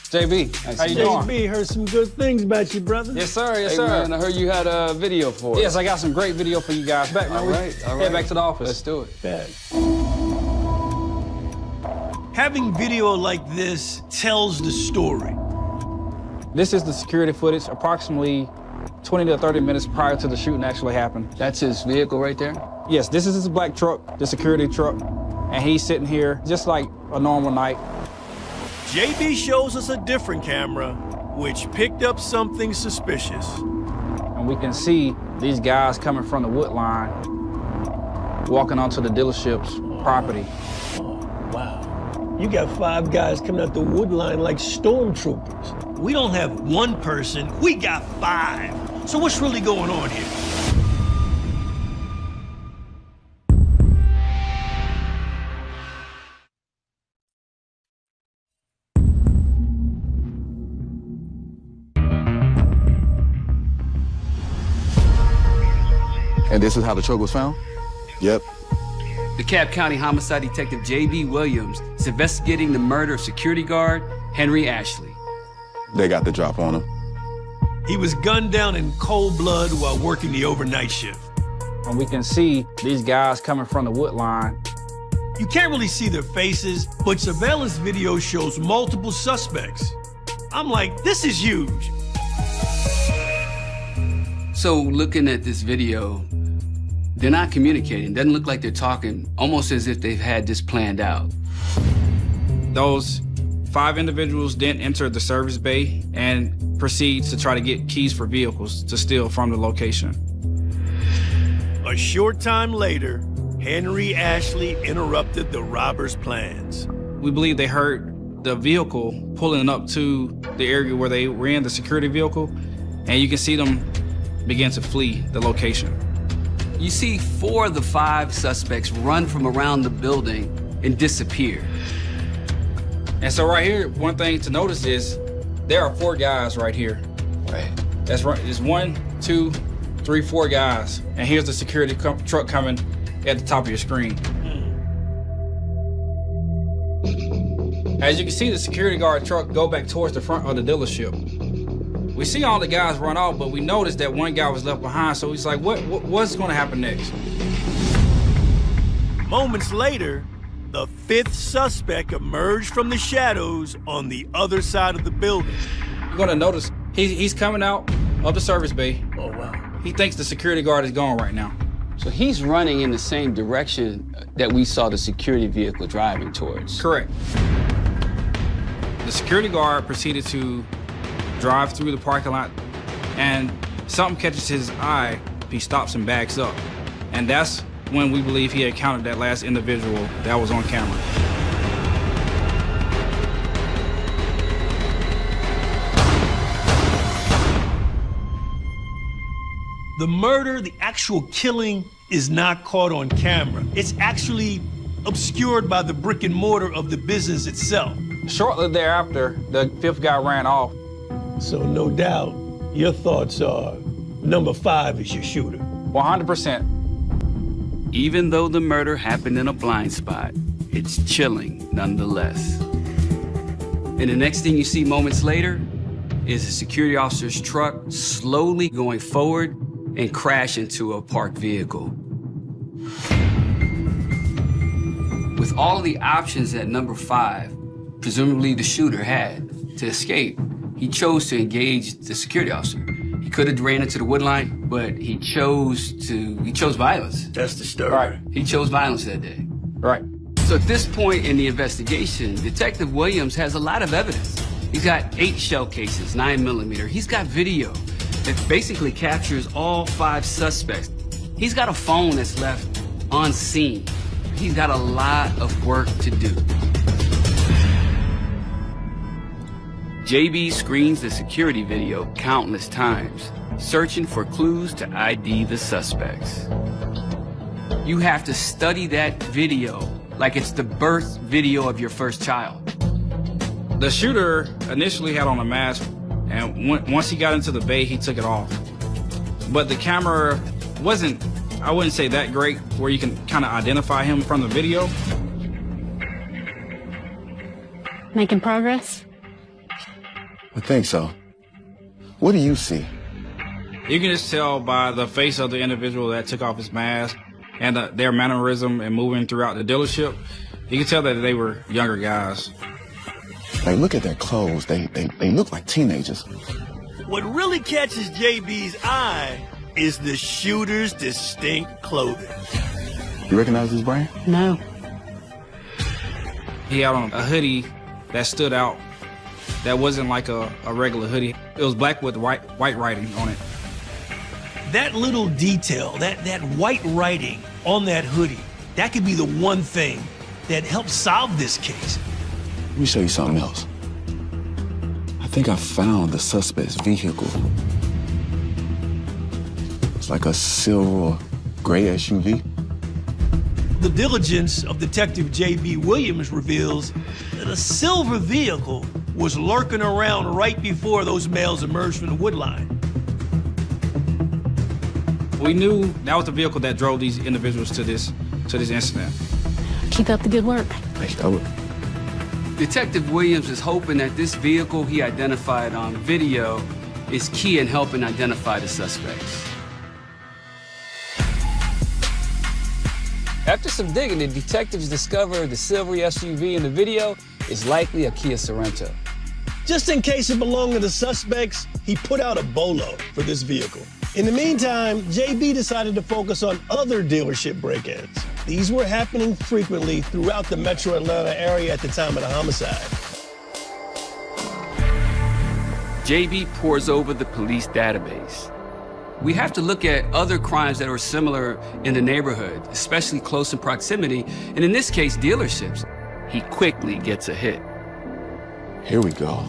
JB, how you doing? JB, heard some good things about you, brother. Yes, sir. Yes, Hey, sir. man, I heard you had a video for us. Yes, I got some great video for you guys. Back, man. All right. Head back to the office. Let's do it. Having video like this tells the story. This is the security footage approximately 20 to 30 minutes prior to the shooting actually happened. That's his vehicle right there? Yes, this is his black truck, the security truck, and he's sitting here just like a normal night. JB shows us a different camera, which picked up something suspicious. And we can see these guys coming from the wood line, walking onto the dealership's property. Wow. You got 5 guys coming out the wood line like stormtroopers. We don't have one person, we got 5. So what's really going on here? And this is how the truck was found? Yep. DeKalb County Homicide Detective J.B. Williams is investigating the murder of security guard Henry Ashley. They got the drop on him. He was gunned down in cold blood while working the overnight shift. And we can see these guys coming from the wood line. You can't really see their faces, but surveillance video shows multiple suspects. I'm like, this is huge. So looking at this video, they're not communicating. Doesn't look like they're talking, almost as if they've had this planned out. Those 5 individuals then enter the service bay and proceed to try to get keys for vehicles to steal from the location. A short time later, Henry Ashley interrupted the robbers' plans. We believe they heard the vehicle pulling up to the area where they ran the security vehicle, and you can see them begin to flee the location. You see 4 of the 5 suspects run from around the building and disappear. And so right here, one thing to notice is there are 4 guys right here. Right. That's right. There's 1, 2, 3, 4 guys. And here's the security truck coming at the top of your screen. As you can see, the security guard truck go back towards the front of the dealership. We see all the guys run off, but we noticed that one guy was left behind, so he's like, what's gonna happen next? Moments later, the 5th suspect emerged from the shadows on the other side of the building. You're gonna notice he's coming out of the service bay. Oh, wow. He thinks the security guard is gone right now. So he's running in the same direction that we saw the security vehicle driving towards. Correct. The security guard proceeded to drive through the parking lot, and something catches his eye. He stops and backs up. And that's when we believe he encountered that last individual that was on camera. The murder, the actual killing, is not caught on camera. It's actually obscured by the brick and mortar of the business itself. Shortly thereafter, the 5th guy ran off. So no doubt, your thoughts are number 5 is your shooter. 100%. Even though the murder happened in a blind spot, it's chilling nonetheless. And the next thing you see moments later is a security officer's truck slowly going forward and crash into a parked vehicle. With all of the options that number 5, presumably the shooter, had to escape, He chose to engage the security officer. He could have ran into the wood line, but he chose violence. That's disturbing. Right. He chose violence that day. Right. So at this point in the investigation, Detective Williams has a lot of evidence. He's got 8 shell cases, 9mm. He's got video that basically captures all 5 suspects. He's got a phone that's left on scene. He's got a lot of work to do. JB screens the security video countless times, searching for clues to ID the suspects. You have to study that video like it's the birth video of your first child. The shooter initially had on a mask, and once he got into the bay, he took it off. But the camera wasn't, I wouldn't say that great, where you can kind of identify him from the video. Making progress? I think so. What do you see? You can just tell by the face of the individual that took off his mask and their mannerism and moving throughout the dealership. You can tell that they were younger guys. Like, look at their clothes. They look like teenagers. What really catches JB's eye is the shooter's distinct clothing. You recognize this brand? No. He had on a hoodie that stood out. That wasn't like a regular hoodie. It was black with white writing on it. That little detail, that white writing on that hoodie, that could be the one thing that helps solve this case. Let me show you something else. I think I found the suspect's vehicle. It's like a silver gray SUV. The diligence of Detective J.B. Williams reveals that a silver vehicle was lurking around right before those males emerged from the wood line. We knew that was the vehicle that drove these individuals to this incident. Keep up the good work. Thanks, Albert. Detective Williams is hoping that this vehicle he identified on video is key in helping identify the suspects. After some digging, the detectives discovered the silver SUV in the video is likely a Kia Sorento. Just in case it belonged to the suspects, he put out a bolo for this vehicle. In the meantime, JB decided to focus on other dealership break-ins. These were happening frequently throughout the metro Atlanta area at the time of the homicide. JB pores over the police database. We have to look at other crimes that are similar in the neighborhood, especially close in proximity, and in this case, dealerships. He quickly gets a hit. Here we go.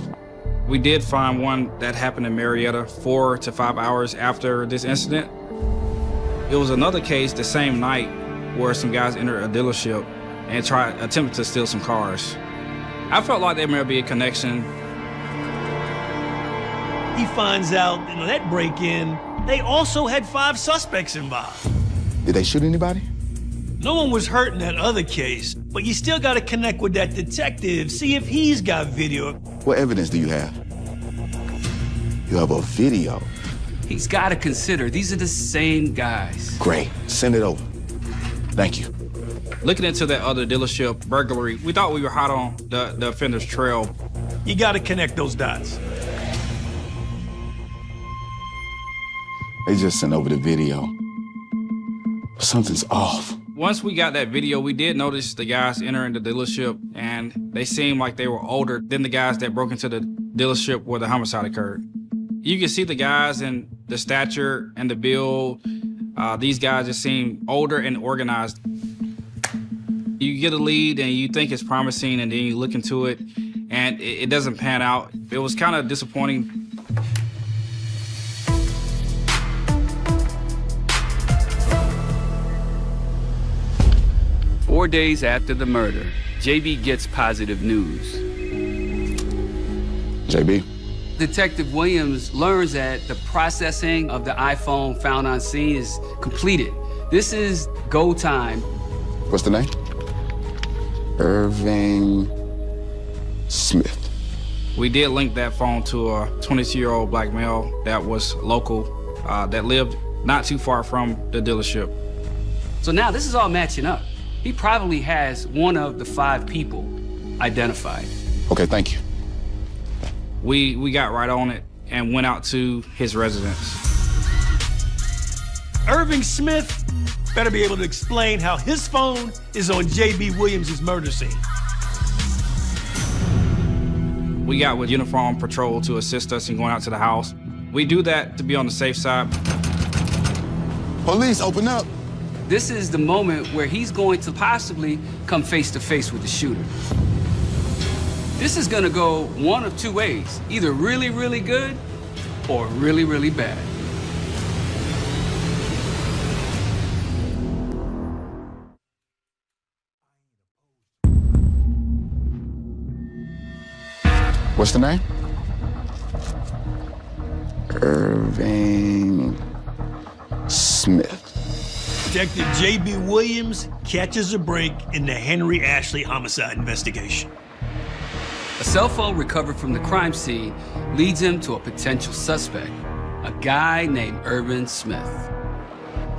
We did find one that happened in Marietta 4 to 5 hours after this incident. It was another case the same night where some guys entered a dealership and attempted to steal some cars. I felt like there may be a connection. He finds out in that break-in, they also had 5 suspects involved. Did they shoot anybody? No one was hurt in that other case, but you still gotta connect with that detective, see if he's got video. What evidence do you have? You have a video. He's gotta consider these are the same guys. Great, send it over. Thank you. Looking into that other dealership burglary, we thought we were hot on the offender's trail. You gotta connect those dots. They just sent over the video. Something's off. Once we got that video, we did notice the guys entering the dealership, and they seemed like they were older than the guys that broke into the dealership where the homicide occurred. You can see the guys in the stature and the build. These guys just seem older and organized. You get a lead and you think it's promising, and then you look into it and it doesn't pan out. It was kind of disappointing. Four days after the murder, JB gets positive news. JB? Detective Williams learns that the processing of the iPhone found on scene is completed. This is go time. What's the name? Irving Smith. We did link that phone to a 22-year-old black male that was local, that lived not too far from the dealership. So now this is all matching up. He probably has one of the 5 people identified. Okay, thank you. We got right on it and went out to his residence. Irving Smith better be able to explain how his phone is on J.B. Williams' murder scene. We got with uniformed patrol to assist us in going out to the house. We do that to be on the safe side. Police, open up. This is the moment where he's going to possibly come face to face with the shooter. This is gonna go one of two ways, either really, really good or really, really bad. What's the name? Irving Smith. Detective J.B. Williams catches a break in the Henry Ashley homicide investigation. A cell phone recovered from the crime scene leads him to a potential suspect, a guy named Irving Smith.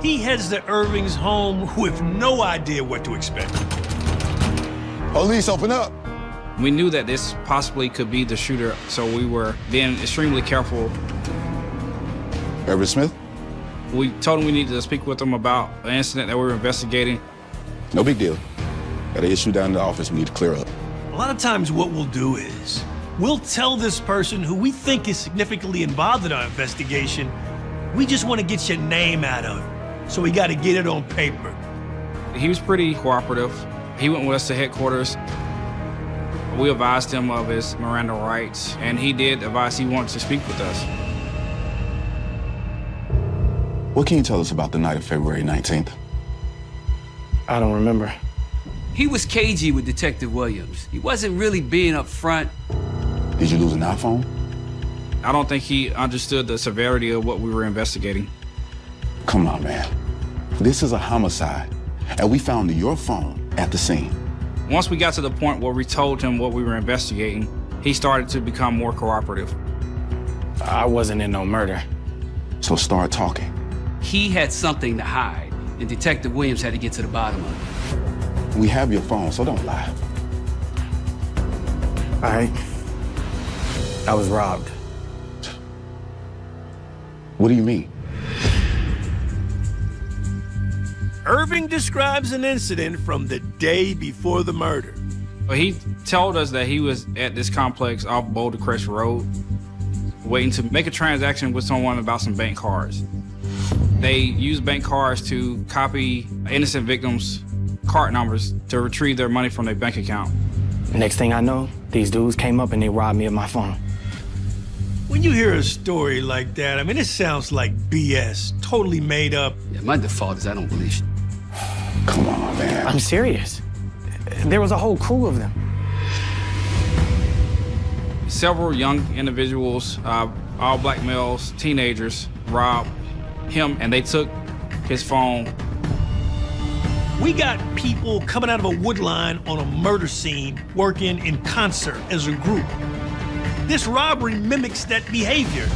He heads to Irving's home with no idea what to expect. Police, open up. We knew that this possibly could be the shooter, so we were being extremely careful. Irving Smith? We told him we needed to speak with him about an incident that we were investigating. No big deal. Got an issue down in the office we need to clear up. A lot of times what we'll do is, we'll tell this person who we think is significantly involved in our investigation, we just want to get your name out of it, so we got to get it on paper. He was pretty cooperative. He went with us to headquarters. We advised him of his Miranda rights, and he did advise he wanted to speak with us. What can you tell us about the night of February 19th? I don't remember. He was cagey with Detective Williams. He wasn't really being upfront. Did you lose an iPhone? I don't think he understood the severity of what we were investigating. Come on, man. This is a homicide, and we found your phone at the scene. Once we got to the point where we told him what we were investigating, he started to become more cooperative. I wasn't in no murder. So start talking. He had something to hide, and Detective Williams had to get to the bottom of it. We have your phone, so don't lie. I was robbed. What do you mean? Irving describes an incident from the day before the murder. He told us that he was at this complex off Boulder Crest Road, waiting to make a transaction with someone about some bank cards. They used bank cards to copy innocent victims' card numbers to retrieve their money from their bank account. Next thing I know, these dudes came up and they robbed me of my phone. When you hear a story like that, I mean, it sounds like BS, totally made up. Yeah, my default is I don't believe you. Come on, man. I'm serious. There was a whole crew of them. Several young individuals, all black males, teenagers, robbed him, and they took his phone. We got people coming out of a wood line on a murder scene working in concert as a group. This robbery mimics that behavior.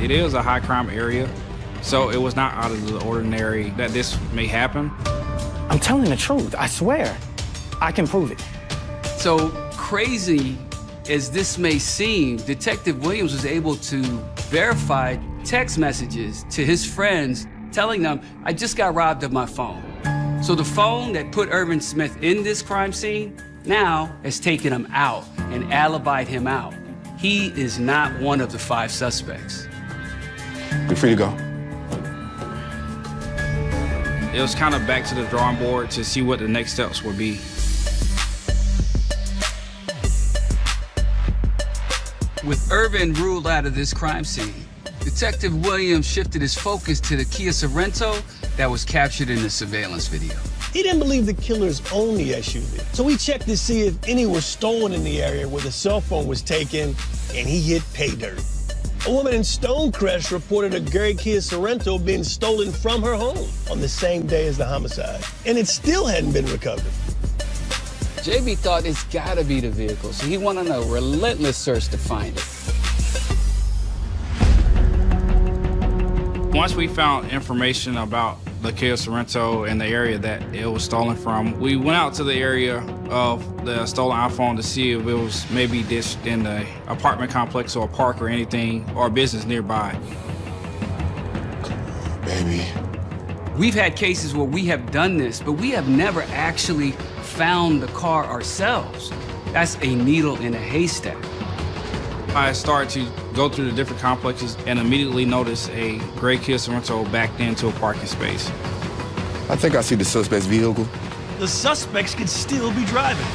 It is a high crime area, so it was not out of the ordinary that this may happen. I'm telling the truth, I swear. I can prove it. So crazy as this may seem, Detective Williams was able to verify text messages to his friends telling them, I just got robbed of my phone. So the phone that put Irving Smith in this crime scene now has taken him out and alibied him out. He is not one of the 5 suspects. You're free to go. It was kind of back to the drawing board to see what the next steps would be. With Irving ruled out of this crime scene, Detective Williams shifted his focus to the Kia Sorento that was captured in the surveillance video. He didn't believe the killers owned the SUV, so he checked to see if any were stolen in the area where the cell phone was taken, and he hit pay dirt. A woman in Stonecrest reported a gray Kia Sorento being stolen from her home on the same day as the homicide, and it still hadn't been recovered. JB thought it's gotta be the vehicle, so he went on a relentless search to find it. Once we found information about the Kia Sorrento and the area that it was stolen from. We went out to the area of the stolen iPhone to see if it was maybe ditched in the apartment complex or a park or anything, or a business nearby. Baby. We've had cases where we have done this, but we have never actually found the car ourselves. That's a needle in a haystack. I started to go through the different complexes and immediately noticed a gray Kia Sorrento backed into a parking space. I think I see the suspect's vehicle. The suspects could still be driving.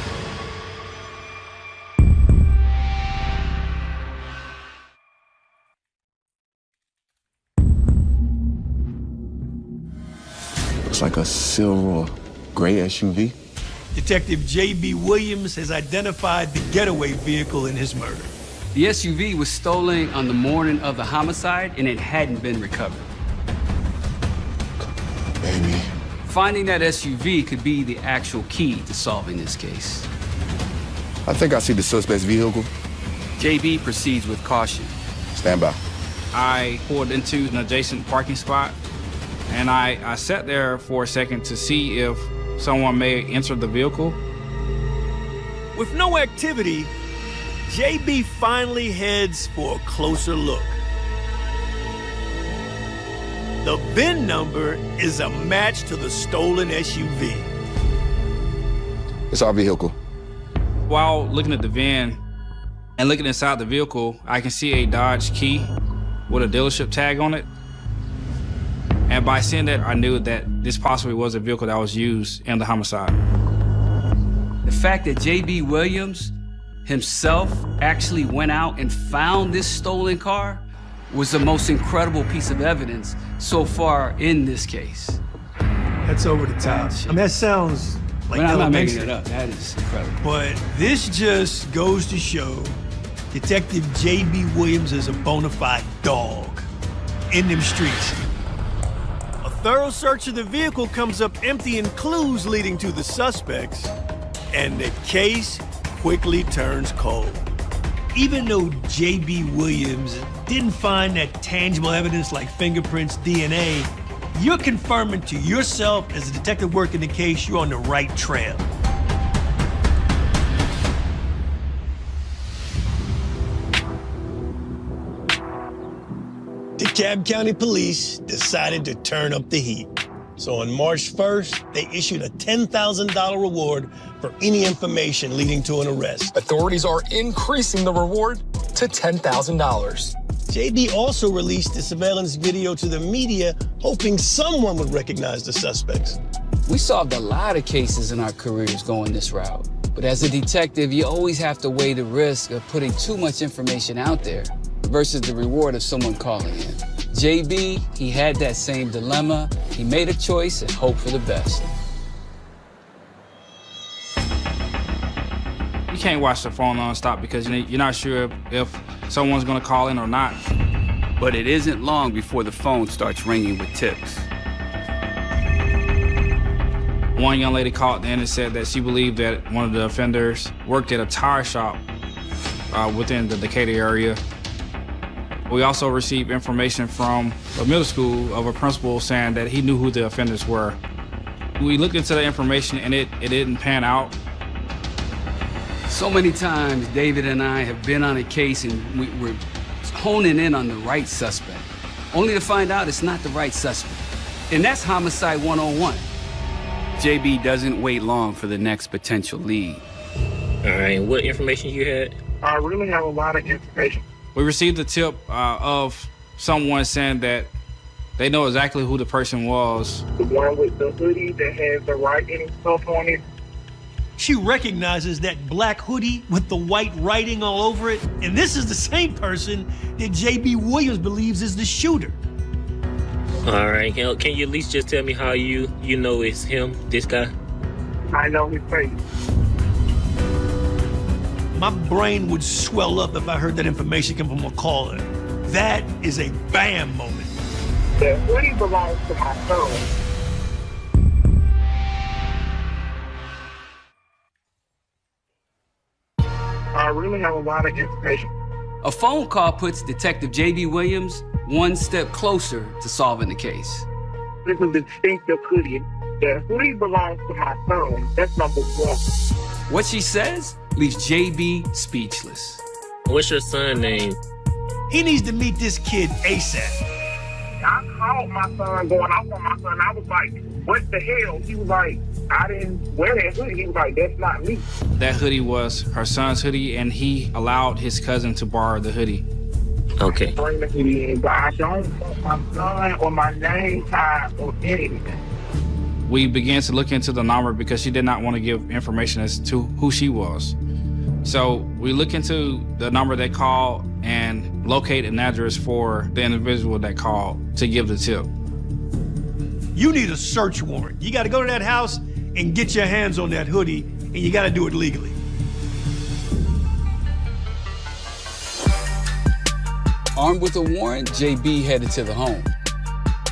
Looks like a silver or gray SUV. Detective J.B. Williams has identified the getaway vehicle in his murder. The SUV was stolen on the morning of the homicide, and it hadn't been recovered. Baby. Finding that SUV could be the actual key to solving this case. I think I see the suspect's vehicle. JB proceeds with caution. Stand by. I pulled into an adjacent parking spot, and I sat there for a second to see if someone may enter the vehicle. With no activity, JB finally heads for a closer look. The VIN number is a match to the stolen SUV. It's our vehicle. While looking at the VIN and looking inside the vehicle, I can see a Dodge Key with a dealership tag on it. And by seeing that, I knew that this possibly was a vehicle that was used in the homicide. The fact that J.B. Williams himself actually went out and found this stolen car was the most incredible piece of evidence so far in this case. That's over the top. I mean, that sounds like I'm not making elementary. it up. That is incredible. But this just goes to show Detective J.B. Williams is a bona fide dog in them streets. A thorough search of the vehicle comes up empty and clues leading to the suspects, and the case quickly turns cold. Even though J.B. Williams didn't find that tangible evidence like fingerprints, DNA, you're confirming to yourself as a detective working the case you're on the right trail. DeKalb County Police decided to turn up the heat. So on March 1st, they issued a $10,000 reward for any information leading to an arrest. Authorities are increasing the reward to $10,000. JB also released the surveillance video to the media, hoping someone would recognize the suspects. We solved a lot of cases in our careers going this route. But as a detective, you always have to weigh the risk of putting too much information out there versus the reward of someone calling in. JB, he had that same dilemma. He made a choice and hoped for the best. You can't watch the phone nonstop because you're not sure if someone's gonna call in or not. But it isn't long before the phone starts ringing with tips. One young lady called in and said that she believed that one of the offenders worked at a tire shop within the Decatur area. We also received information from a middle school of a principal saying that he knew who the offenders were. We looked into the information and it didn't pan out. So many times, David and I have been on a case and we're honing in on the right suspect, only to find out it's not the right suspect. And that's Homicide 101. JB doesn't wait long for the next potential lead. All right, what information you had? I really have a lot of information. We received a tip of someone saying that they know exactly who the person was. The one with the hoodie that has the writing stuff on it. She recognizes that black hoodie with the white writing all over it, and this is the same person that J.B. Williams believes is the shooter. All right, can you at least just tell me how you know it's him, this guy? I know his face. My brain would swell up if I heard that information come from a caller. That is a bam moment. The hoodie belongs to my son. I really have a lot of information. A phone call puts Detective J.B. Williams one step closer to solving the case. This is a distinctive hoodie. The hoodie belongs to my son. That's number one. What she says leaves JB speechless. What's your son's name? He needs to meet this kid ASAP. I called my son going off on my son. I was like, what the hell? He was like, I didn't wear that hoodie. He was like, that's not me. That hoodie was her son's hoodie, and he allowed his cousin to borrow the hoodie. Okay. Bring the hoodie in, but I don't want my son or my name tag or anything. We began to look into the number because she did not want to give information as to who she was. So we look into the number they called and locate an address for the individual that called to give the tip. You need a search warrant. You got to go to that house and get your hands on that hoodie, and you got to do it legally. Armed with a warrant, JB headed to the home.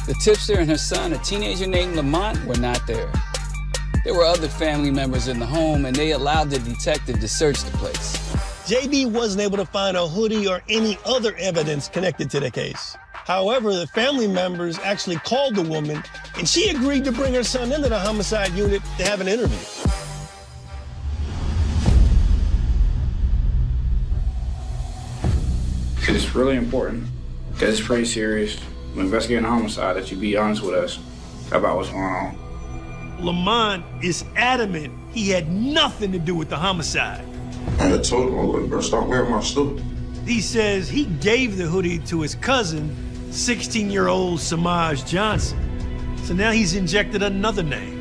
The tipster and her son, a teenager named Lamont, were not there. There were other family members in the home, and they allowed the detective to search the place. JB wasn't able to find a hoodie or any other evidence connected to the case. However, the family members actually called the woman, and she agreed to bring her son into the homicide unit to have an interview. It's really important, because it's pretty serious. We're investigating a homicide, that you be honest with us about what's going on. Lamont is adamant he had nothing to do with the homicide. I had told him, "Oh, bro, stop wearing my stuff." He says he gave the hoodie to his cousin, 16-year-old Samaj Johnson. So now he's injected another name.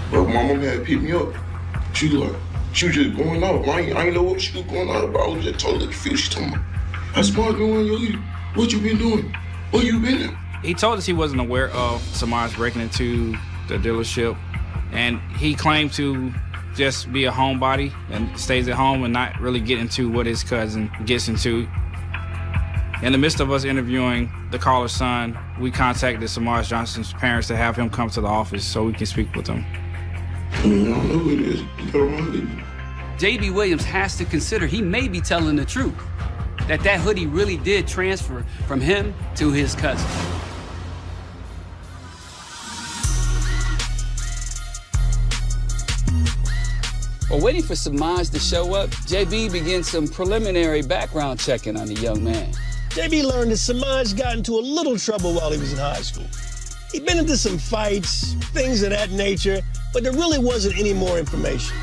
But my mom had picked me up. She was just going out. I ain't know what she was going out about. I was just totally confused. She told me, "I spotted you on your hoodie. What you been doing? Where you been at?" He told us he wasn't aware of Samaj breaking into the dealership, and he claimed to just be a homebody and stays at home and not really get into what his cousin gets into. In the midst of us interviewing the caller's son, we contacted Samaj Johnson's parents to have him come to the office so we can speak with him. I don't know who it is. You got my hoodie. JB Williams has to consider he may be telling the truth, that hoodie really did transfer from him to his cousin. While waiting for Samaj to show up, JB begins some preliminary background checking on the young man. JB learned that Samaj got into a little trouble while he was in high school. He'd been into some fights, things of that nature, but there really wasn't any more information.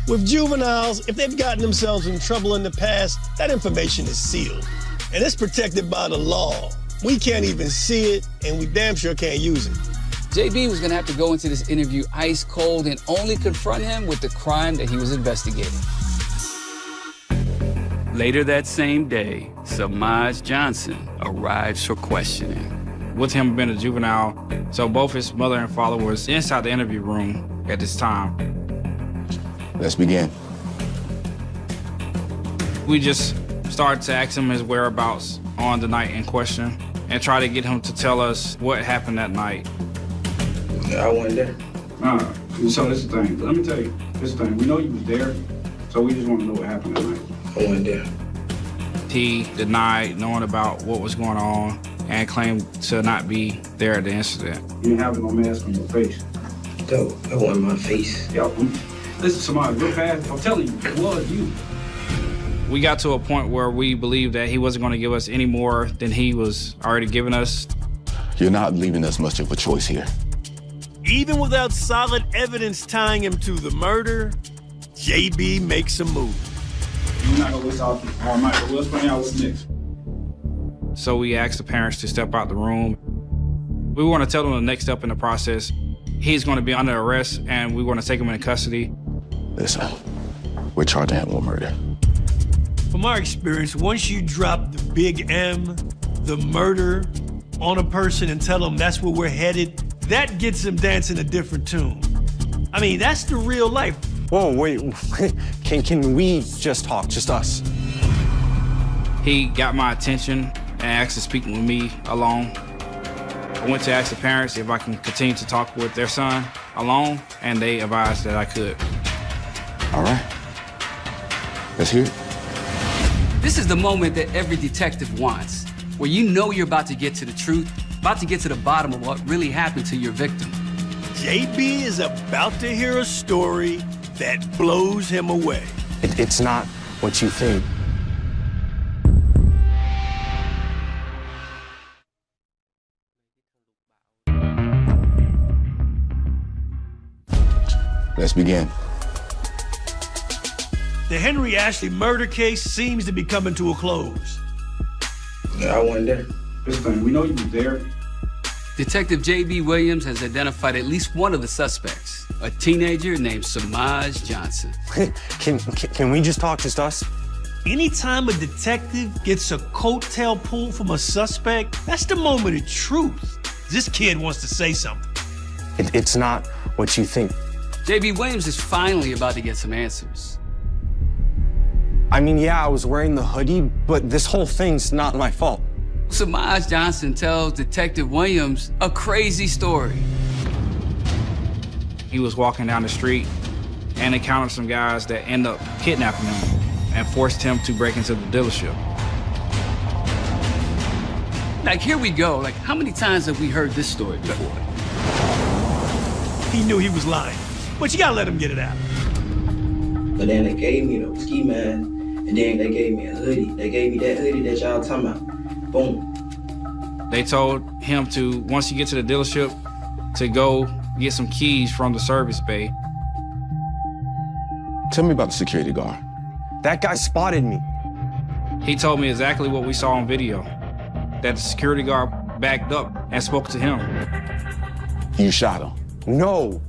With juveniles, if they've gotten themselves in trouble in the past, that information is sealed. And it's protected by the law. We can't even see it, and we damn sure can't use it. JB was gonna have to go into this interview ice cold and only confront him with the crime that he was investigating. Later that same day, Samaj Johnson arrives for questioning. With him being a juvenile, so both his mother and father was inside the interview room at this time. Let's begin. We just started to ask him his whereabouts on the night in question and try to get him to tell us what happened that night. I wasn't there. No, so this is the thing. Let me tell you, this is the thing. We know you was there, so we just want to know what happened that night. I wasn't there. He denied knowing about what was going on and claimed to not be there at the incident. You didn't have no mask on your face. No, that wasn't my face. Yo, listen, Samaj, real fast. I'm telling you, it was you. We got to a point where we believed that he wasn't going to give us any more than he was already giving us. You're not leaving us much of a choice here. Even without solid evidence tying him to the murder, JB makes a move. We're not gonna waste all night, but we'll explain out what's next. So we asked the parents to step out the room. We want to tell them the next step in the process. He's going to be under arrest, and we want to take him into custody. Listen, we're charging him with murder. From our experience, once you drop the big M, the murder, on a person and tell them that's where we're headed, that gets them dancing a different tune. I mean, that's the real life. Whoa, wait, can we just talk, just us? He got my attention and asked to speak with me alone. I went to ask the parents if I can continue to talk with their son alone, and they advised that I could. All right, let's hear it. This is the moment that every detective wants. where you know you're about to get to the truth, about to get to the bottom of what really happened to your victim. JB is about to hear a story that blows him away. It's not what you think. Let's begin. The Henry Ashley murder case seems to be coming to a close. Yeah, I wasn't there. Listen, we know you was there. Detective J.B. Williams has identified at least one of the suspects, a teenager named Samaj Johnson. Can we just talk, just us? Anytime a detective gets a coattail pull from a suspect, that's the moment of truth. This kid wants to say something. It's not what you think. J.B. Williams is finally about to get some answers. I mean, yeah, I was wearing the hoodie, but this whole thing's not my fault. Samaj Johnson tells Detective Williams a crazy story. He was walking down the street and encountered some guys that end up kidnapping him and forced him to break into the dealership. Like, here we go. Like, how many times have we heard this story before? He knew he was lying, but you gotta let him get it out. But then they gave me the ski mask, and then they gave me a hoodie. They gave me that hoodie that y'all talking about. Boom. They told him to, once you get to the dealership, to go get some keys from the service bay. Tell me about the security guard. That guy spotted me. He told me exactly what we saw on video, that the security guard backed up and spoke to him. You shot him? No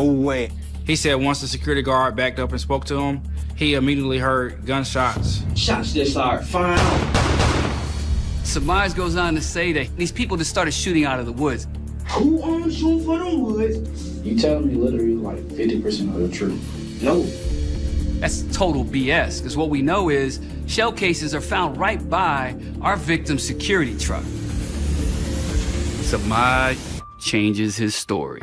way. He said once the security guard backed up and spoke to him, he immediately heard gunshots. Shots just started firing. Samaj goes on to say that these people just started shooting out of the woods. Who owns shooting for them woods? You telling me literally like 50% of the truth? No. That's total BS, because what we know is shell cases are found right by our victim's security truck. Samaj changes his story.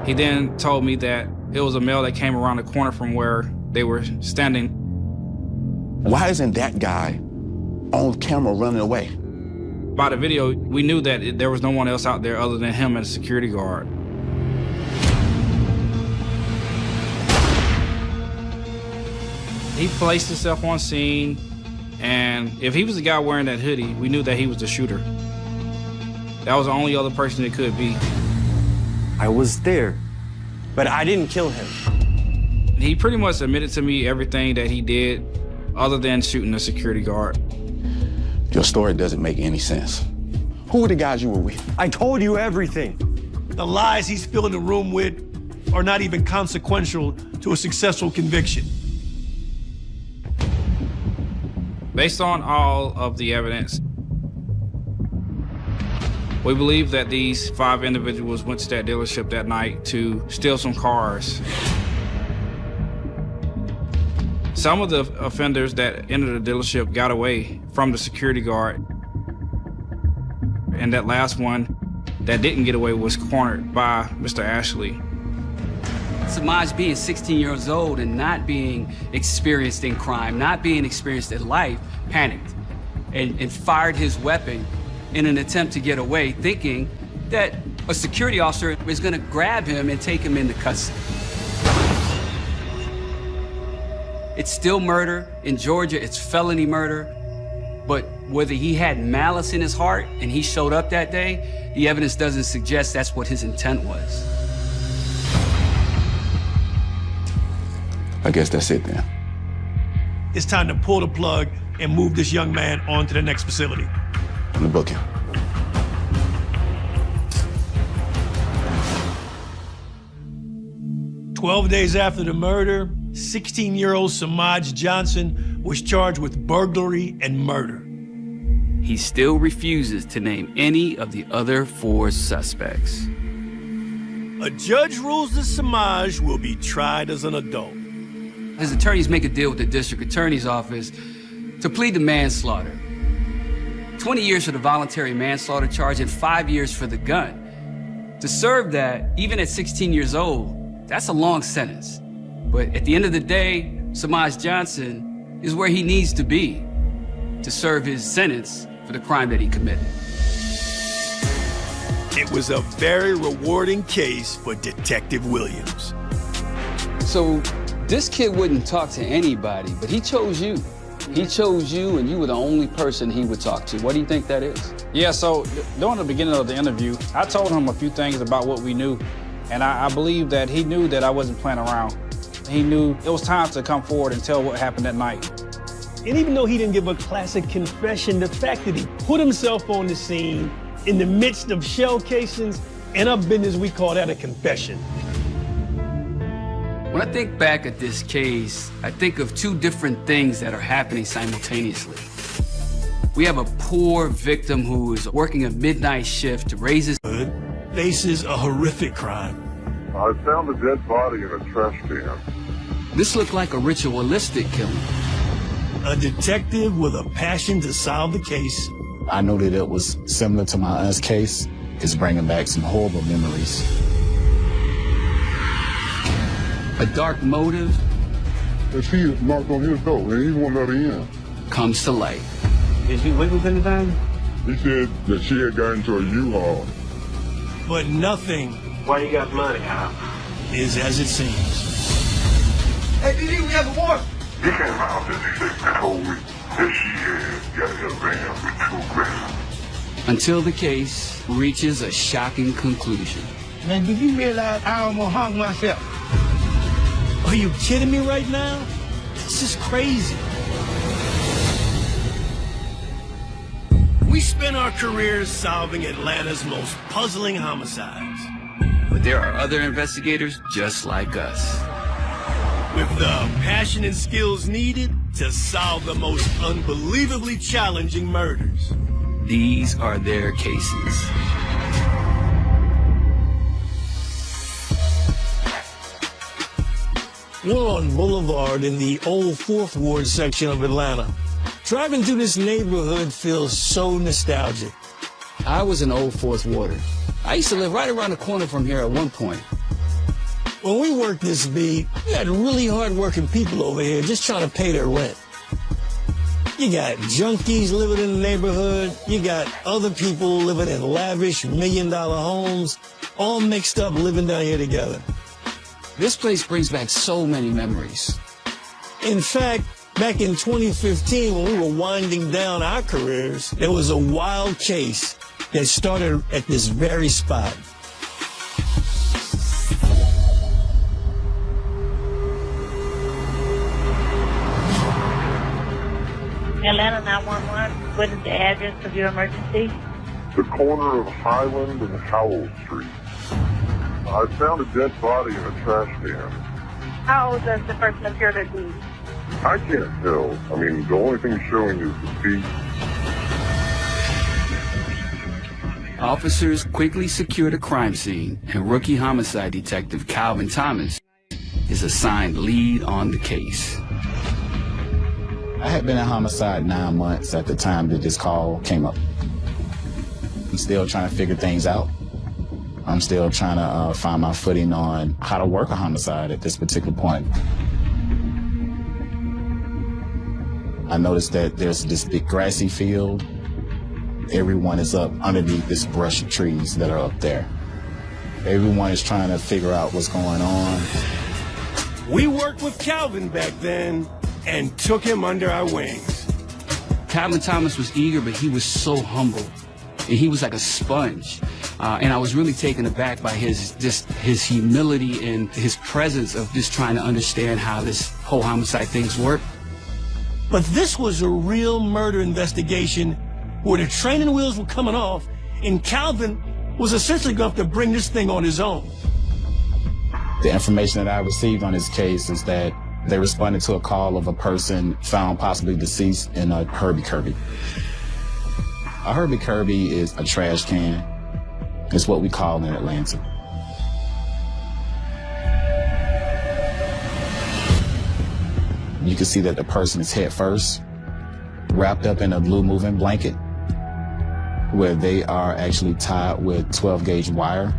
He then told me that it was a male that came around the corner from where they were standing. Why isn't that guy on camera running away? By the video, we knew that there was no one else out there other than him and the security guard. He placed himself on scene, and if he was the guy wearing that hoodie, we knew that he was the shooter. That was the only other person it could be. I was there, but I didn't kill him. He pretty much admitted to me everything that he did other than shooting the security guard. Your story doesn't make any sense. Who were the guys you were with? I told you everything. The lies he's filling the room with are not even consequential to a successful conviction. Based on all of the evidence, we believe that these 5 individuals went to that dealership that night to steal some cars. Some of the offenders that entered the dealership got away from the security guard. And that last one that didn't get away was cornered by Mr. Ashley. Samaj being 16 years old and not being experienced in crime, not being experienced in life, panicked and fired his weapon in an attempt to get away, thinking that a security officer is gonna grab him and take him into custody. It's still murder. In Georgia, it's felony murder. But whether he had malice in his heart and he showed up that day, the evidence doesn't suggest that's what his intent was. I guess that's it then. It's time to pull the plug and move this young man on to the next facility. On the booking. "12 days after the murder, 16-year-old Samaj Johnson was charged with burglary and murder. He still refuses to name any of the other 4 suspects. A judge rules that Samaj will be tried as an adult. His attorneys make a deal with the district attorney's office to plead to manslaughter. 20 years for the voluntary manslaughter charge and 5 years for the gun. To serve that, even at 16 years old, that's a long sentence. But at the end of the day, Samaj Johnson is where he needs to be to serve his sentence for the crime that he committed. It was a very rewarding case for Detective Williams. So this kid wouldn't talk to anybody, but he chose you. He chose you, and you were the only person he would talk to. What do you think that is? Yeah, so during the beginning of the interview, I told him a few things about what we knew, and I believe that he knew that I wasn't playing around. He knew it was time to come forward and tell what happened that night. And even though he didn't give a classic confession, the fact that he put himself on the scene in the midst of shell casings and our business, we call that a confession. When I think back at this case, I think of two different things that are happening simultaneously. We have a poor victim who is working a midnight shift to raise his hood, faces a horrific crime. I found a dead body in a trash can. This looked like a ritualistic killing. A detective with a passion to solve the case. I know that it was similar to my aunt's case. It's bringing back some horrible memories. A dark motive. And she knocked on his door, and he won't let her in. Comes to light. Did she witness anything? He said that she had gotten into a U-Haul. But nothing. Why you got blood, Al? Is as it seems. Hey, DD, we have a warrant. He came out and told me that she had got in a van with 2 grand. Until the case reaches a shocking conclusion. Man, did you realize I almost hung myself? Are you kidding me right now? This is crazy. We spent our careers solving Atlanta's most puzzling homicides. But there are other investigators just like us. With the passion and skills needed to solve the most unbelievably challenging murders. These are their cases. We're on Boulevard in the old 4th Ward section of Atlanta. Driving through this neighborhood feels so nostalgic. I was an old 4th Warder. I used to live right around the corner from here at one point. When we worked this beat, we had really hard-working people over here just trying to pay their rent. You got junkies living in the neighborhood. You got other people living in lavish million-dollar homes, all mixed up living down here together. This place brings back so many memories. In fact, back in 2015, when we were winding down our careers, there was a wild case that started at this very spot. Atlanta 911, what is the address of your emergency? The corner of Highland and Howell Street. I found a dead body in a trash can. How old does the person appear to be? I can't tell. I mean, the only thing showing is the feet. Officers quickly secure the crime scene, and rookie homicide detective Calvin Thomas is assigned lead on the case. I had been in homicide 9 months at the time that this call came up. I'm still trying to figure things out. I'm still trying to find my footing on how to work a homicide at this particular point. I noticed that there's this big grassy field. Everyone is up underneath this brush of trees that are up there. Everyone is trying to figure out what's going on. We worked with Calvin back then and took him under our wings. Calvin Thomas was eager, but he was so humble. And he was like a sponge. And I was really taken aback by his humility and his presence of just trying to understand how this whole homicide things work. But this was a real murder investigation where the training wheels were coming off and Calvin was essentially going to have to bring this thing on his own. The information that I received on this case is that they responded to a call of a person found possibly deceased in a Herbie Kirby. A Herbie Kirby is a trash can. It's what we call in Atlanta. You can see that the person is head first, wrapped up in a blue moving blanket, where they are actually tied with 12-gauge wire.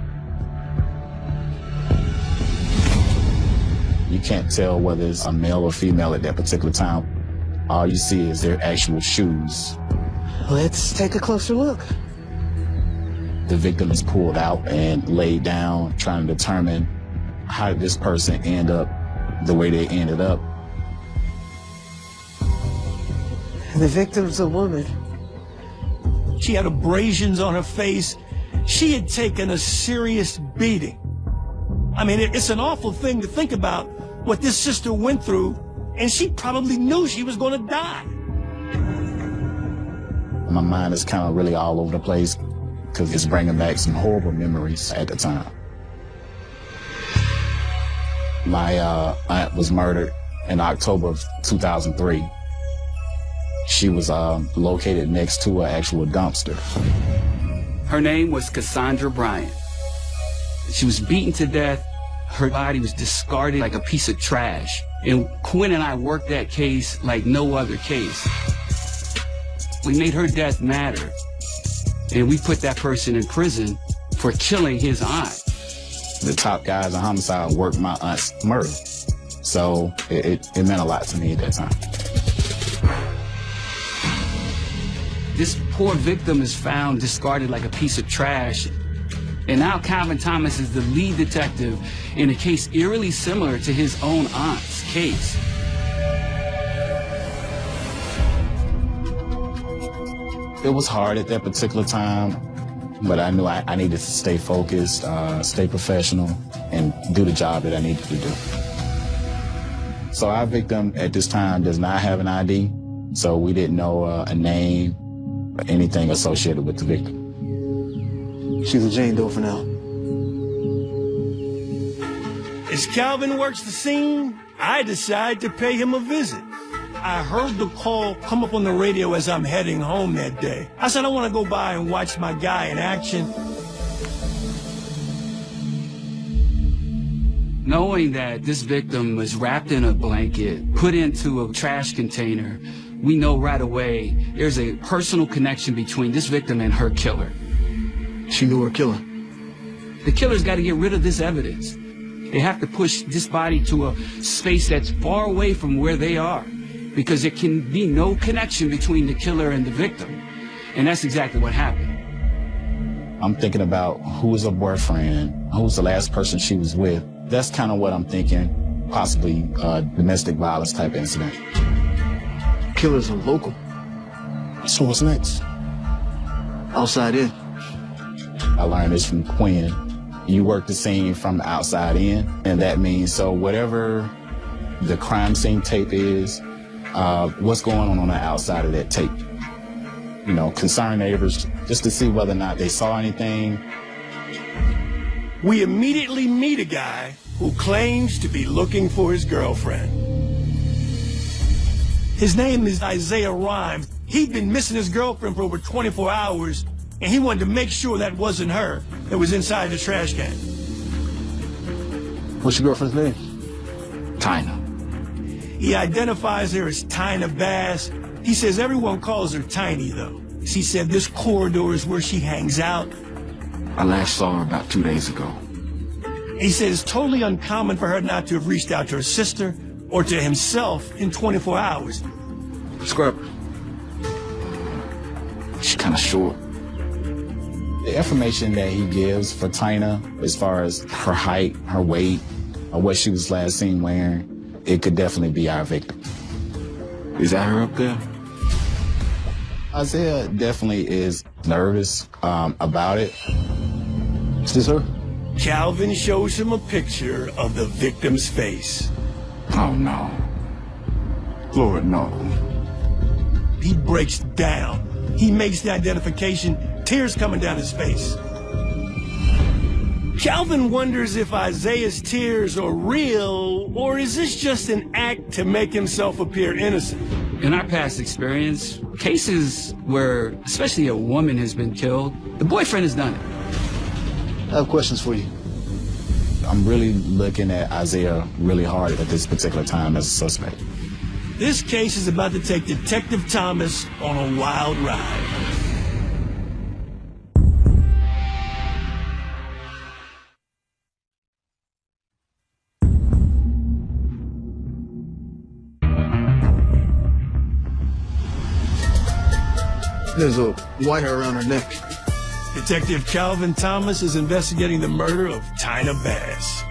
You can't tell whether it's a male or female at that particular time. All you see is their actual shoes. Let's take a closer look. The victim is pulled out and laid down, trying to determine how did this person end up the way they ended up. The victim's a woman. She had abrasions on her face. She had taken a serious beating. I mean, it's an awful thing to think about what this sister went through, and she probably knew she was going to die. My mind is kind of really all over the place because it's bringing back some horrible memories at the time. My aunt was murdered in October of 2003. She was located next to an actual dumpster. Her name was Cassandra Bryant. She was beaten to death. Her body was discarded like a piece of trash. And Quinn and I worked that case like no other case. We made her death matter. And we put that person in prison for killing his aunt. The top guys in homicide worked my aunt's murder. So it meant a lot to me at that time. This poor victim is found discarded like a piece of trash. And now Calvin Thomas is the lead detective in a case eerily similar to his own aunt's case. It was hard at that particular time, but I knew I needed to stay focused, stay professional, and do the job that I needed to do. So our victim at this time does not have an ID, so we didn't know a name or anything associated with the victim. She's a Jane Doe for now. As Calvin works the scene, I decide to pay him a visit. I heard the call come up on the radio as I'm heading home that day. I said I want to go by and watch my guy in action. Knowing that this victim was wrapped in a blanket, put into a trash container, we know right away there's a personal connection between this victim and her killer. She knew her killer. The killer's got to get rid of this evidence. They have to push this body to a space that's far away from where they are, because there can be no connection between the killer and the victim. And that's exactly what happened. I'm thinking about who was her boyfriend, who was the last person she was with. That's kind of what I'm thinking, possibly a domestic violence type incident. Killer's a local. So what's next? Outside in. I learned this from Quinn. You work the scene from the outside in, and that means so whatever the crime scene tape is, what's going on the outside of that tape. You know, concerned neighbors, just to see whether or not they saw anything. We immediately meet a guy who claims to be looking for his girlfriend. His name is Isaiah Rhymes. He'd been missing his girlfriend for over 24 hours, and he wanted to make sure that wasn't her that was inside the trash can. What's your girlfriend's name? Tina. He identifies her as Tina Bass. He says everyone calls her Tiny, though. He said this corridor is where she hangs out. I last saw her about 2 days ago. He says it's totally uncommon for her not to have reached out to her sister or to himself in 24 hours. Describe her. She's kind of short. The information that he gives for Tina, as far as her height, her weight, or what she was last seen wearing, it could definitely be our victim. Is that her up there? Isaiah definitely is nervous about it. Is this her? Calvin shows him a picture of the victim's face. Oh, no. Lord, no. He breaks down. He makes the identification, tears coming down his face. Calvin wonders if Isaiah's tears are real, or is this just an act to make himself appear innocent? In our past experience, cases where especially a woman has been killed, the boyfriend has done it. I have questions for you. I'm really looking at Isaiah really hard at this particular time as a suspect. This case is about to take Detective Thomas on a wild ride. There's a wire around her neck. Detective Calvin Thomas is investigating the murder of Tyna Bass.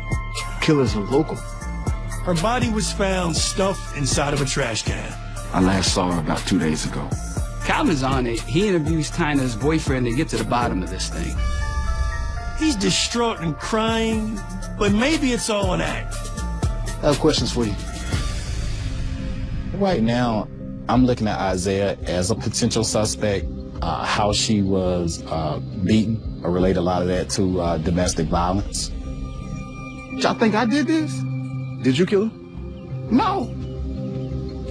Killer's a local. Her body was found stuffed inside of a trash can. I last saw her about 2 days ago. Calvin's on it. He interviews Tyna's boyfriend to get to the bottom of this thing. He's distraught and crying, but maybe it's all an act. I have questions for you. Right now, I'm looking at Isaiah as a potential suspect. How she was beaten, I relate a lot of that to domestic violence. Y'all think I did this? Did you kill her? No.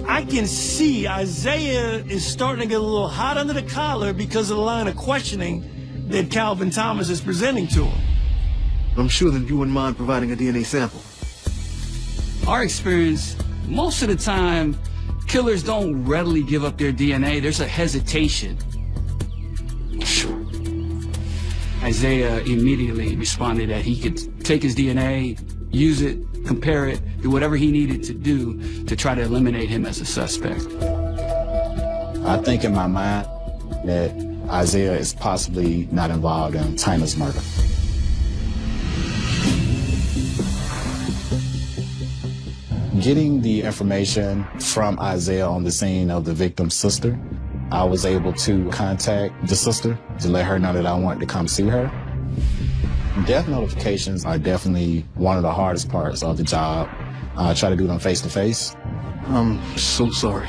I can see Isaiah is starting to get a little hot under the collar because of the line of questioning that Calvin Thomas is presenting to him. I'm sure that you wouldn't mind providing a DNA sample. Our experience, most of the time, killers don't readily give up their DNA. There's a hesitation. Sure. Isaiah immediately responded that he could take his DNA, use it, compare it, do whatever he needed to do to try to eliminate him as a suspect. I think in my mind that Isaiah is possibly not involved in Tyna's murder. Getting the information from Isaiah on the scene of the victim's sister, I was able to contact the sister to let her know that I wanted to come see her. Death notifications are definitely one of the hardest parts of the job. I try to do them face to face. I'm so sorry.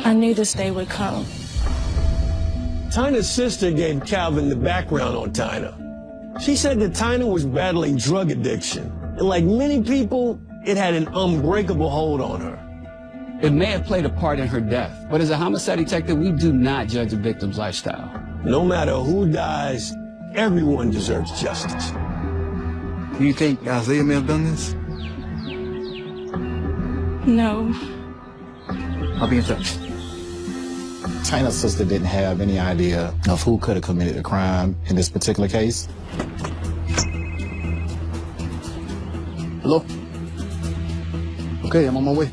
I knew this day would come. Tyna's sister gave Calvin the background on Tyna. She said that Tyna was battling drug addiction, and like many people, it had an unbreakable hold on her. It may have played a part in her death, but as a homicide detective, we do not judge a victim's lifestyle. No matter who dies, everyone deserves justice. Do you think Isaiah may have done this? No. I'll be in touch. Tyna's sister didn't have any idea of who could have committed the crime in this particular case. Hello? Okay, I'm on my way.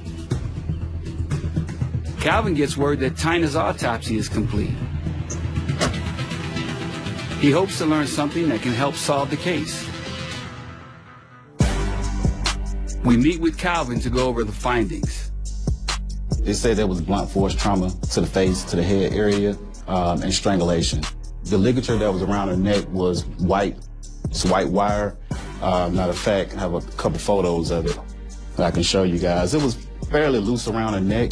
Calvin gets word that Tyna's autopsy is complete. He hopes to learn something that can help solve the case. We meet with Calvin to go over the findings. They said there was blunt force trauma to the face, to the head area, and strangulation. The ligature that was around her neck was white. It's white wire. Matter of fact, I have a couple photos of it that I can show you guys. It was fairly loose around her neck,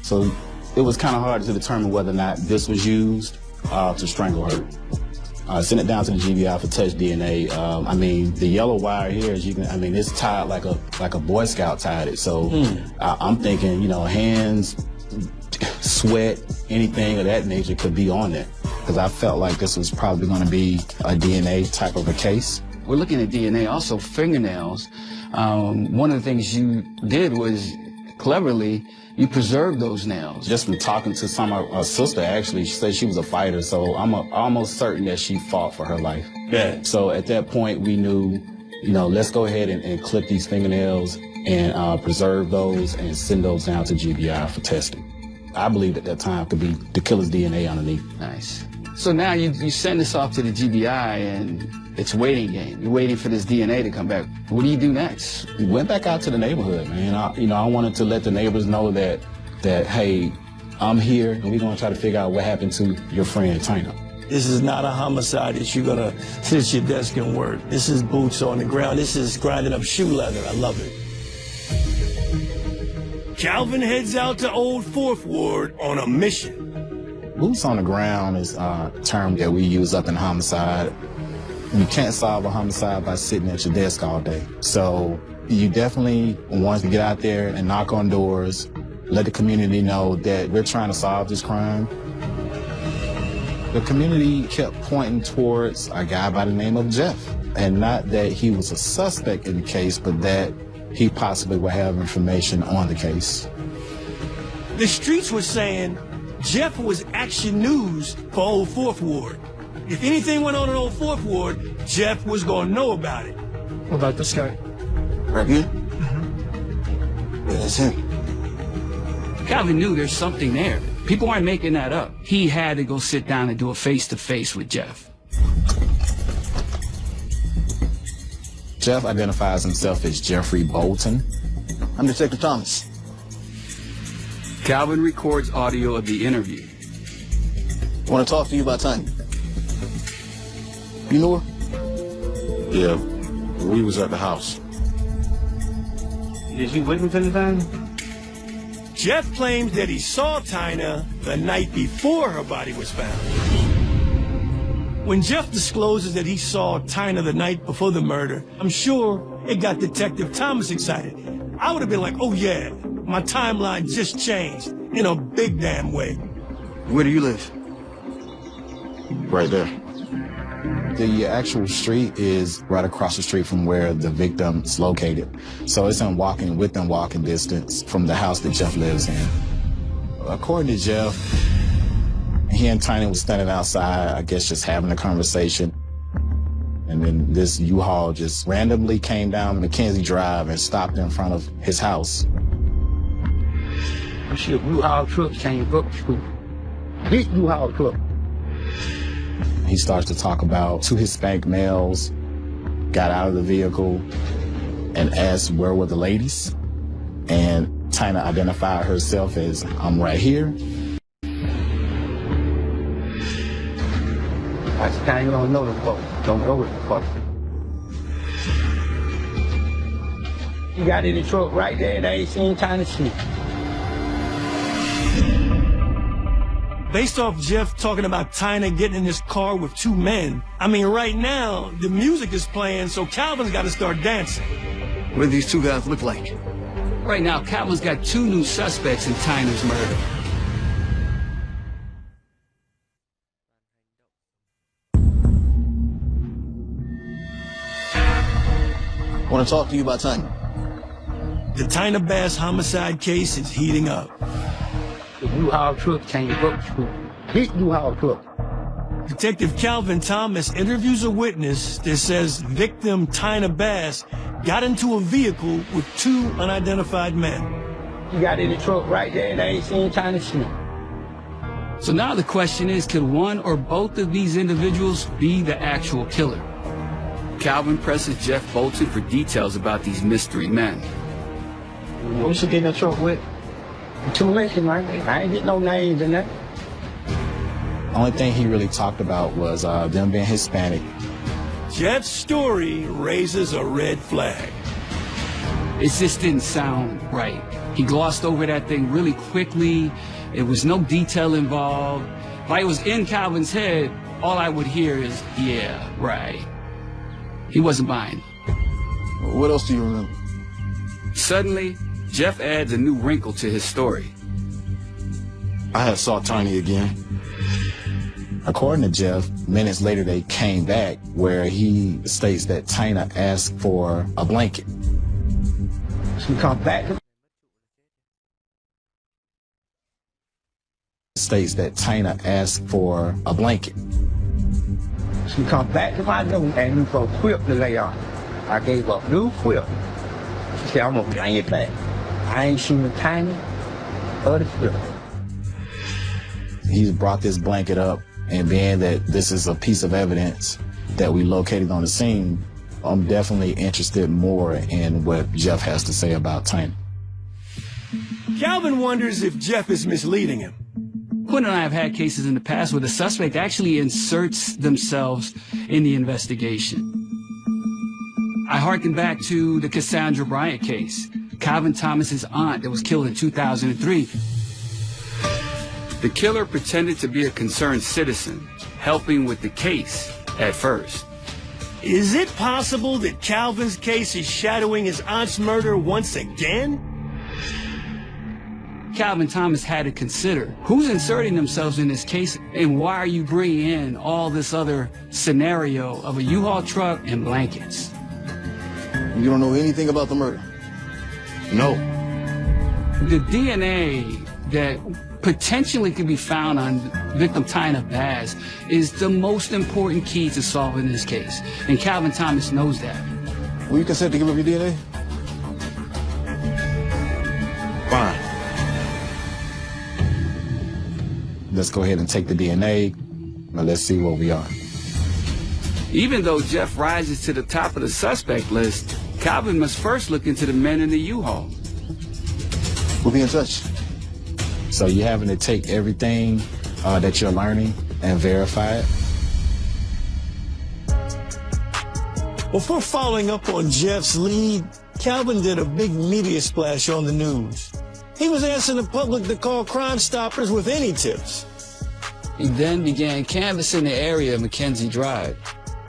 so it was kind of hard to determine whether or not this was used to strangle her. Send it down to the GBI for test DNA. I mean, the yellow wire here, as you can, I mean, it's tied like a Boy Scout tied it. So I'm thinking, you know, hands, sweat, anything of that nature could be on there. Because I felt like this was probably going to be a DNA type of a case. We're looking at DNA, also fingernails. One of the things you did was, cleverly, you preserved those nails. Just from talking to her sister, actually, she said she was a fighter, so I'm almost certain that she fought for her life. Yeah. So at that point, we knew, you know, let's go ahead and clip these fingernails and preserve those and send those down to GBI for testing. I believed at that time could be the killer's DNA underneath. Nice. So now you send this off to the GBI and it's waiting game. You're waiting for this DNA to come back. What do you do next? We went back out to the neighborhood, man. I wanted to let the neighbors know that hey, I'm here and we're gonna try to figure out what happened to your friend Tyna. This is not a homicide that you're gonna sit at your desk and work. This is boots on the ground. This is grinding up shoe leather. I love it. Calvin heads out to Old Fourth Ward on a mission. Boots on the ground is a term that we use up in homicide. You can't solve a homicide by sitting at your desk all day. So you definitely want to get out there and knock on doors, let the community know that we're trying to solve this crime. The community kept pointing towards a guy by the name of Jeff. And not that he was a suspect in the case, but that he possibly would have information on the case. The streets were saying Jeff was action news for Old Fourth Ward. If anything went on in Old Fourth Ward, Jeff was going to know about it. What about this guy? Right here? Mm-hmm. Yeah, that's him. Calvin knew there's something there. People aren't making that up. He had to go sit down and do a face-to-face with Jeff. Jeff identifies himself as Jeffrey Bolton. I'm Detective Thomas. Calvin records audio of the interview. I want to talk to you about Tanya. You know her? Yeah, we was at the house. Did you witness anything? Jeff claims that he saw Tina the night before her body was found. When Jeff discloses that he saw Tina the night before the murder, I'm sure it got Detective Thomas excited. I would have been like, oh yeah, my timeline just changed in a big damn way. Where do you live? Right there. The actual street is right across the street from where the victim is located. So it's within walking distance from the house that Jeff lives in. According to Jeff, he and Tina was standing outside, I guess just having a conversation. And then this U-Haul just randomly came down Mackenzie Drive and stopped in front of his house. I see a U-Haul truck came up the street. Big U-Haul truck. He starts to talk about two Hispanic males got out of the vehicle and asked where were the ladies. And Tina identified herself as, I'm right here. I kind of don't know the folks. Don't know the folks. You got in the truck right there, they ain't seen Tina shit. Based off Jeff talking about Tina getting in this car with two men, I mean, right now, the music is playing, so Calvin's got to start dancing. What do these two guys look like? Right now, Calvin's got two new suspects in Tina's murder. I want to talk to you about Tanya. The Tina Bass homicide case is heating up. The U-Haul truck came up the street. Big U-Haul truck. Detective Calvin Thomas interviews a witness that says victim Tina Bass got into a vehicle with two unidentified men. You got in the truck right there, they ain't seen Tina shit. So now the question is, could one or both of these individuals be the actual killer? Calvin presses Jeff Bolton for details about these mystery men. Who should get in the truck with? Two men, right? I ain't get no names in that. The only thing he really talked about was them being Hispanic. Jeff's story raises a red flag. It just didn't sound right. He glossed over that thing really quickly. It was no detail involved. If I was in Calvin's head, all I would hear is, yeah, right. He wasn't buying. What else do you remember? Suddenly, Jeff adds a new wrinkle to his story. I had saw Tiny again. According to Jeff, minutes later they came back where he states that Tina asked for a blanket. She come back. States that Tina asked for a blanket. She come back to my door and look for a quilt to lay on. I gave her a new quilt. She said, I'm gonna bring it back. I ain't seen a Tina or the quilt. He's brought this blanket up, and being that this is a piece of evidence that we located on the scene, I'm definitely interested more in what Jeff has to say about Tina. Calvin wonders if Jeff is misleading him. Quinn and I have had cases in the past where the suspect actually inserts themselves in the investigation. I hearken back to the Cassandra Bryant case, Calvin Thomas's aunt that was killed in 2003. The killer pretended to be a concerned citizen, helping with the case at first. Is it possible that Calvin's case is shadowing his aunt's murder once again? Calvin Thomas had to consider who's inserting themselves in this case and why are you bringing in all this other scenario of a U-Haul truck and blankets? You don't know anything about the murder? No. The DNA that potentially could be found on victim Tina Bass is the most important key to solving this case. And Calvin Thomas knows that. Will you consent to give up your DNA? Fine. let's go ahead and take the DNA. Now let's see where we are. Even though Jeff rises to the top of the suspect list, Calvin must first look into the men in the U-Haul. We'll be in touch. So you're having to take everything that you're learning and verify it. Before following up on Jeff's lead, Calvin did a big media splash on the news. He was asking the public to call Crime Stoppers with any tips. He then began canvassing the area of Mackenzie Drive,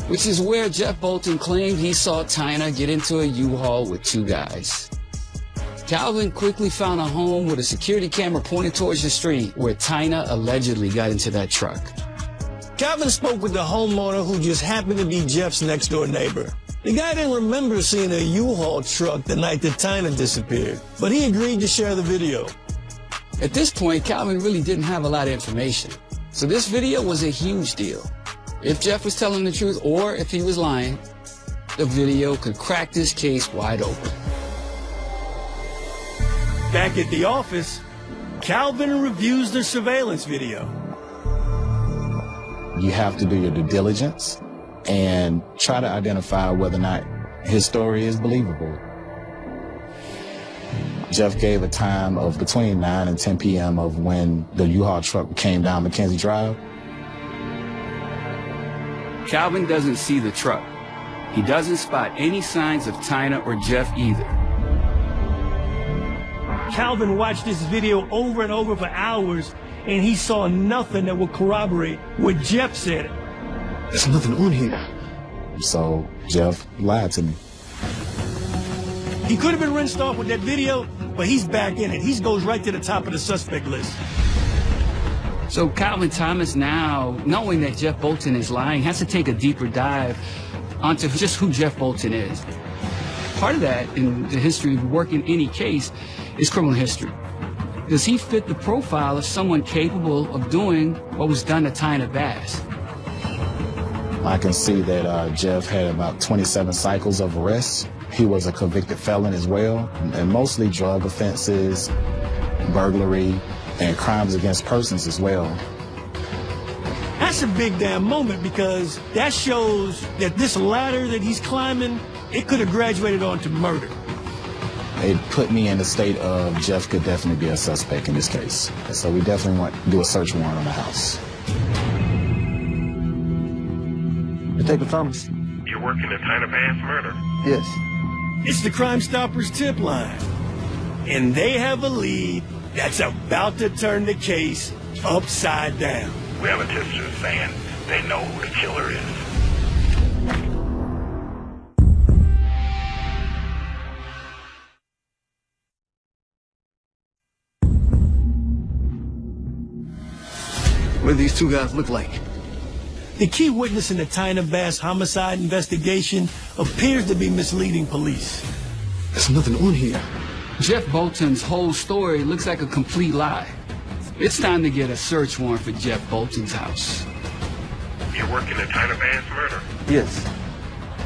which is where Jeff Bolton claimed he saw Tyna get into a U-Haul with two guys. Calvin quickly found a home with a security camera pointed towards the street where Tyna allegedly got into that truck. Calvin spoke with the homeowner who just happened to be Jeff's next-door neighbor. The guy didn't remember seeing a U-Haul truck the night that Tyna disappeared, but he agreed to share the video. At this point, Calvin really didn't have a lot of information, so this video was a huge deal. If Jeff was telling the truth or if he was lying, the video could crack this case wide open. Back at the office, Calvin reviews the surveillance video. You have to do your due diligence and try to identify whether or not his story is believable. Jeff gave a time of between 9 and 10 p.m. of when the U-Haul truck came down Mackenzie Drive. Calvin doesn't see the truck. He doesn't spot any signs of Tyna or Jeff either. Calvin watched this video over and over for hours, and he saw nothing that would corroborate what Jeff said. There's nothing on here. So Jeff lied to me. He could have been rinsed off with that video, but he's back in it. He goes right to the top of the suspect list. So Calvin Thomas now, knowing that Jeff Bolton is lying, has to take a deeper dive onto just who Jeff Bolton is. Part of that in the history of working any case is criminal history. Does he fit the profile of someone capable of doing what was done to Tyna Bass? I can see that Jeff had about 27 cycles of arrests. He was a convicted felon as well, and mostly drug offenses, burglary, and crimes against persons as well. That's a big damn moment because that shows that this ladder that he's climbing, it could have graduated onto murder. It put me in the state of Jeff could definitely be a suspect in this case. So we definitely want to do a search warrant on the house. Detective Thomas. You're working the Tyna Bass murder? Yes. It's the Crime Stoppers tip line. And they have a lead that's about to turn the case upside down. We have a tipster saying they know who the killer is. What do these two guys look like? The key witness in the Tyna Bass homicide investigation appears to be misleading police. There's nothing on here. Jeff Bolton's whole story looks like a complete lie. It's time to get a search warrant for Jeff Bolton's house. You're working the Tyna Bass murder? Yes.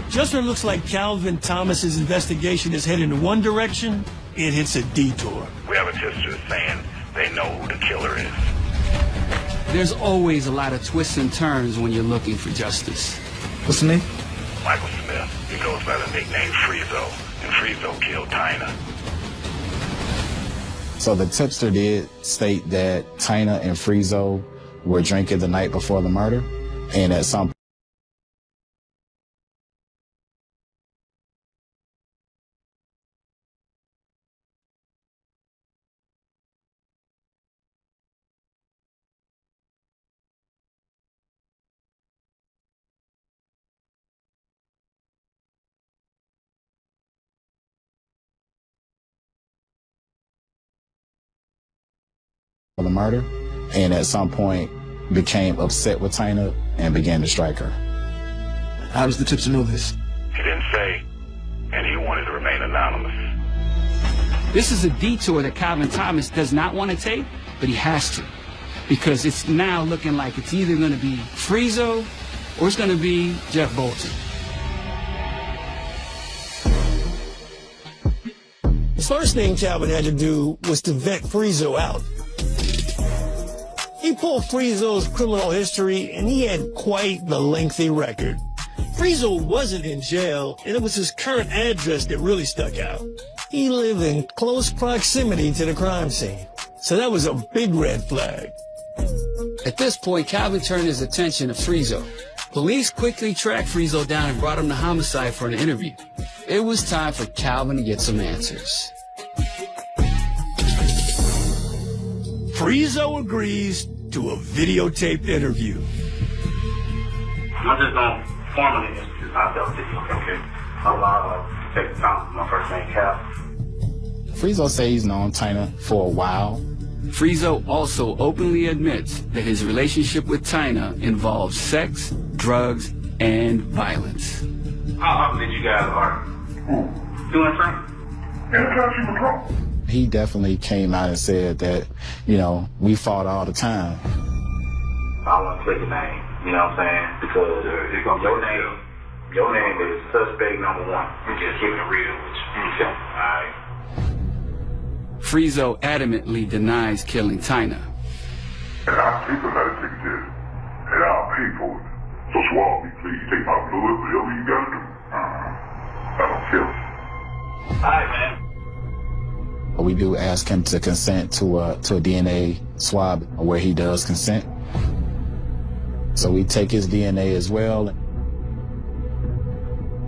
Just when it looks like Calvin Thomas's investigation is heading in one direction, it hits a detour. We have a tipster saying they know who the killer is. There's always a lot of twists and turns when you're looking for justice. What's the name? Michael Smith. He goes by the nickname Friezo, and Friezo killed Tyna. So the tipster did state that Tyna and Friezo were drinking the night before the murder, and at some the murder, and at some point became upset with Tyna and began to strike her. How does the tipster know this? He didn't say, and he wanted to remain anonymous. This is a detour that Calvin Thomas does not want to take, but he has to, because it's now looking like it's either going to be Friezo or it's going to be Jeff Bolton. The first thing Calvin had to do was to vet Friezo out. He He pulled Friezo's criminal history, and he had quite the lengthy record. Friezo wasn't in jail, and it was his current address that really stuck out. He lived in close proximity to the crime scene, so that was a big red flag. At this point, Calvin turned his attention to Friezo. Police quickly tracked Friezo down and brought him to homicide for an interview. It was time for Calvin to get some answers. Friezo agrees to a videotaped interview. I'm just going to formally introduce myself to you, okay? I'll take the time. My first name, Cal. Friezo says he's known Tina for a while. Friezo also openly admits that his relationship with Tina involves sex, drugs, and violence. How often did you guys argue? Doing something? Anytime she was drunk. He definitely came out and said that, you know, we fought all the time. I want to say your name, you know what I'm saying? Because your name is suspect number one. We're just keeping it real with you. Okay? All right. Friezo adamantly denies killing Tina. And our people gotta take a test. And I'll pay for it. So swallow me, please. Take my blood, whatever you gotta do. I don't kill it. All right, man. We do ask him to consent to a DNA swab where he does consent. So we take his DNA as well,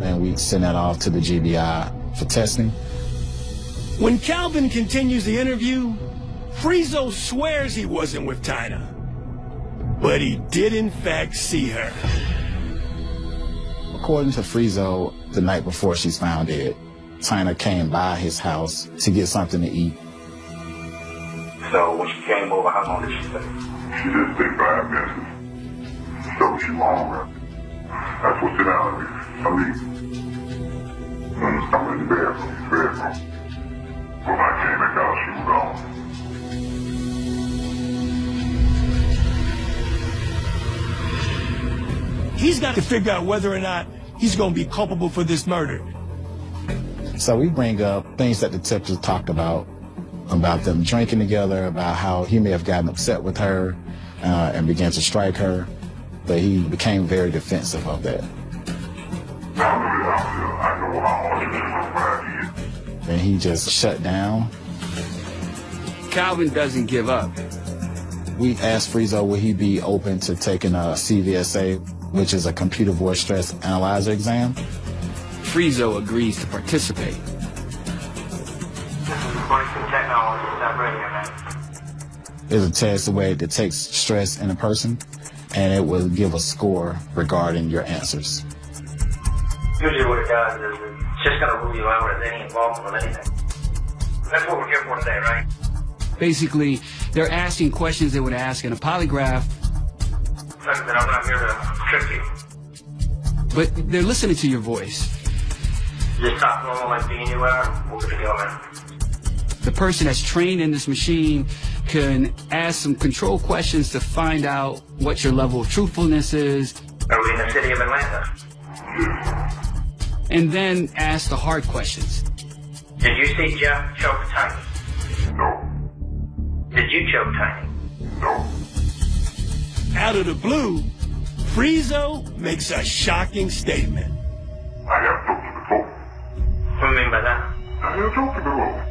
and we send that off to the GBI for testing. When Calvin continues the interview, Friezo swears he wasn't with Tina, but he did in fact see her. According to Friezo, the night before she's found dead, Tina came by his house to get something to eat. So when she came over, how long did she stay? She just stayed 5 minutes. So she longer. That's what's in our I'm in the bathroom. When I came back out, she was gone. He's got to figure out whether or not he's going to be culpable for this murder. So we bring up things that the detectives talked about them drinking together, about how he may have gotten upset with her and began to strike her, but he became very defensive of that. And he just shut down. Calvin doesn't give up. We asked Friezo would he be open to taking a CVSA, which is a computer voice stress analyzer exam. Friezo agrees to participate. It's a test where it detects stress in a person, and it will give a score regarding your answers. Usually what it does is it's just going to rule you out as any involvement with anything. That's what we're here for today, right? Basically, they're asking questions they would ask in a polygraph. I'm not here to trick you. But they're listening to your voice. Just talk normal like being you are. We're going to go, man. The person that's trained in this machine can ask some control questions to find out what your level of truthfulness is. Are we in the city of Atlanta? And then ask the hard questions. Did you see Jeff choke Tiny? No. Did you choke Tiny? No. Out of the blue, Friezo makes a shocking statement. I have talked to the phone. What do you mean by that? I have talked to the phone.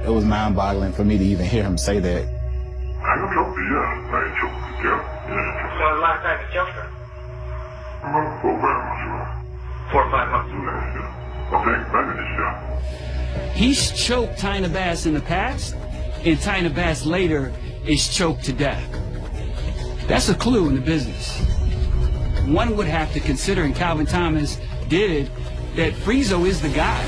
It was mind-boggling for me to even hear him say that. I have talked to you. I ain't choked to Jeff. When was the last time you choked her? About 4 or 5 months ago. 4 or 5 months. I think maybe this year. He's choked Tina Bass in the past, and Tina Bass later is choked to death. That's a clue in the business. One would have to consider, and Calvin Thomas did, that Friezo is the guy.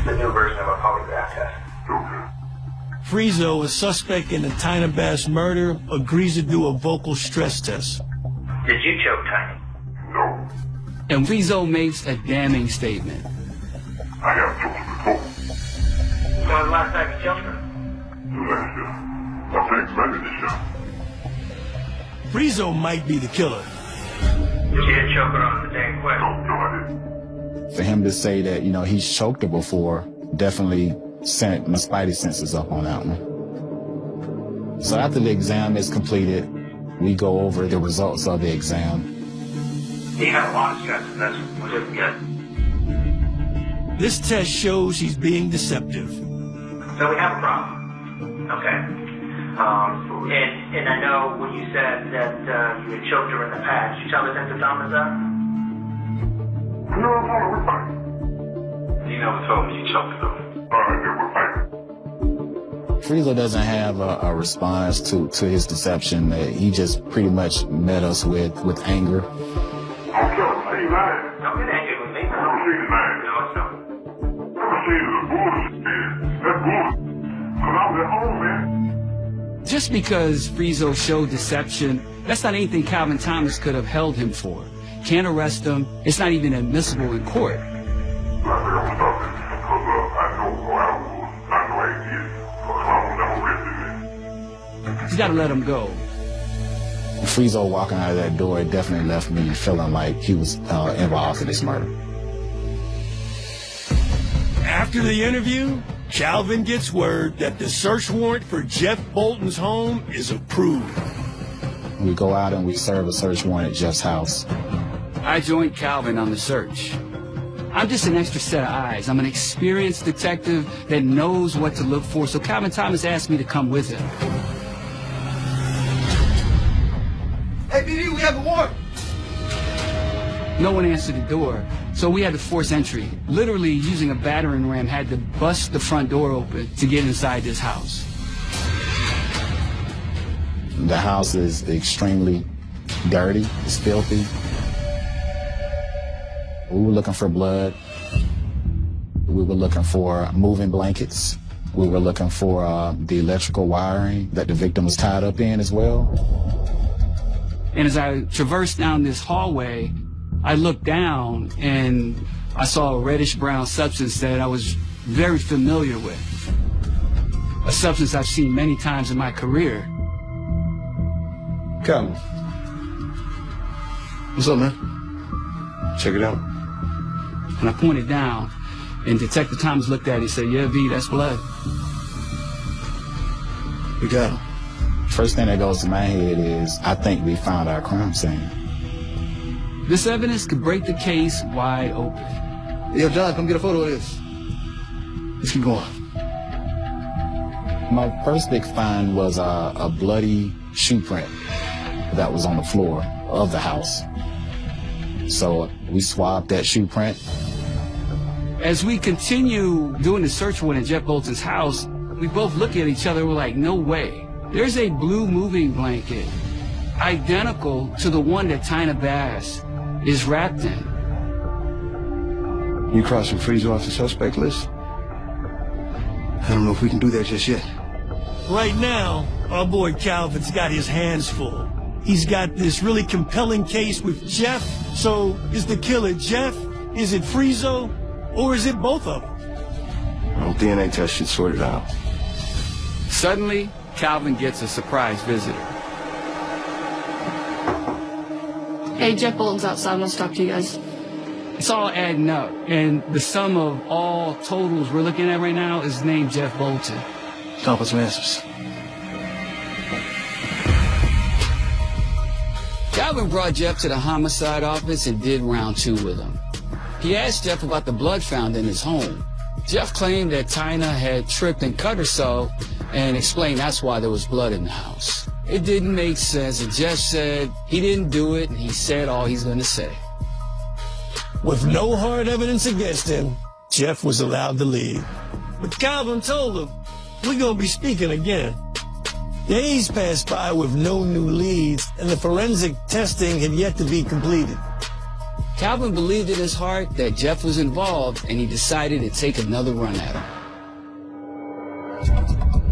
The new version of a polygraph test. Friezo, a suspect in the Tina Bass murder, agrees to do a vocal stress test. Did you choke Tiny? No. And Friezo makes a damning statement. I have choked her before. When was the last time you choked her? Last year. I think maybe this year. Friezo might be the killer. You didn't choke her on the day in question? No, I didn't. For him to say that, he's choked her before definitely sent my spidey senses up on that one. So after the exam is completed, we go over the results of the exam. He had a lot of stress, and that's what he didn't get. This test shows he's being deceptive. So we have a problem. Okay. And I know when you said that you had choked her in the past, you tell us that the thumb is up? No, we're fine. You never told me you choked her. Frieza doesn't have a response to his deception. He just pretty much met us with anger. Don't kill him. He lying. Don't get angry with me. I don't see the lying. No, it's not. I see the bullshit. That's bullshit. Because I was at home, man. Just because Frieza showed deception, that's not anything Calvin Thomas could have held him for. Can't arrest him. It's not even admissible in court. I think I'm gonna stop this because I know who I was. I know I did. Because I will never arrest him. You gotta let him go. Frieza walking out of that door definitely left me feeling like he was involved in this murder. After the interview, Calvin gets word that the search warrant for Jeff Bolton's home is approved. We go out and we serve a search warrant at Jeff's house. I joined Calvin on the search. I'm just an extra set of eyes. I'm an experienced detective that knows what to look for, so Calvin Thomas asked me to come with him. Hey, BD, we have a warrant. No one answered the door, so we had to force entry. Literally using a battering ram, had to bust the front door open to get inside this house. The house is extremely dirty, it's filthy. We were looking for blood. We were looking for moving blankets. We were looking for the electrical wiring that the victim was tied up in as well. And as I traversed down this hallway, I looked down and I saw a reddish brown substance that I was very familiar with. A substance I've seen many times in my career. Come. What's up, man? Check it out. And I pointed down, and Detective Thomas looked at it and said, "Yeah, V, that's blood." We got him. First thing that goes to my head is, I think we found our crime scene. This evidence could break the case wide open. Yo, John, come get a photo of this. Let's keep going. My first big find was a bloody shoe print that was on the floor of the house. So we swabbed that shoe print. As we continue doing the search warrant at Jeff Bolton's house, we both look at each other, we're like, no way. There's a blue moving blanket, identical to the one that Tina Bass is wrapped in. You crossing Frieza off the suspect list? I don't know if we can do that just yet. Right now, our boy Calvin's got his hands full. He's got this really compelling case with Jeff. So is the killer Jeff? Is it Frieza? Or is it both of them? Well, DNA test should sort it out. Suddenly, Calvin gets a surprise visitor. Hey, Jeff Bolton's outside. Let's talk to you guys. It's all adding up, and the sum of all totals we're looking at right now is named Jeff Bolton. Come up with some answers. Calvin brought Jeff to the homicide office and did round 2 with him. He asked Jeff about the blood found in his home. Jeff claimed that Tina had tripped and cut herself and explained that's why there was blood in the house. It didn't make sense, and Jeff said he didn't do it, and he said all he's going to say. With no hard evidence against him, Jeff was allowed to leave. But Calvin told him, we're going to be speaking again. Days passed by with no new leads, and the forensic testing had yet to be completed. Calvin believed in his heart that Jeff was involved, and he decided to take another run at him.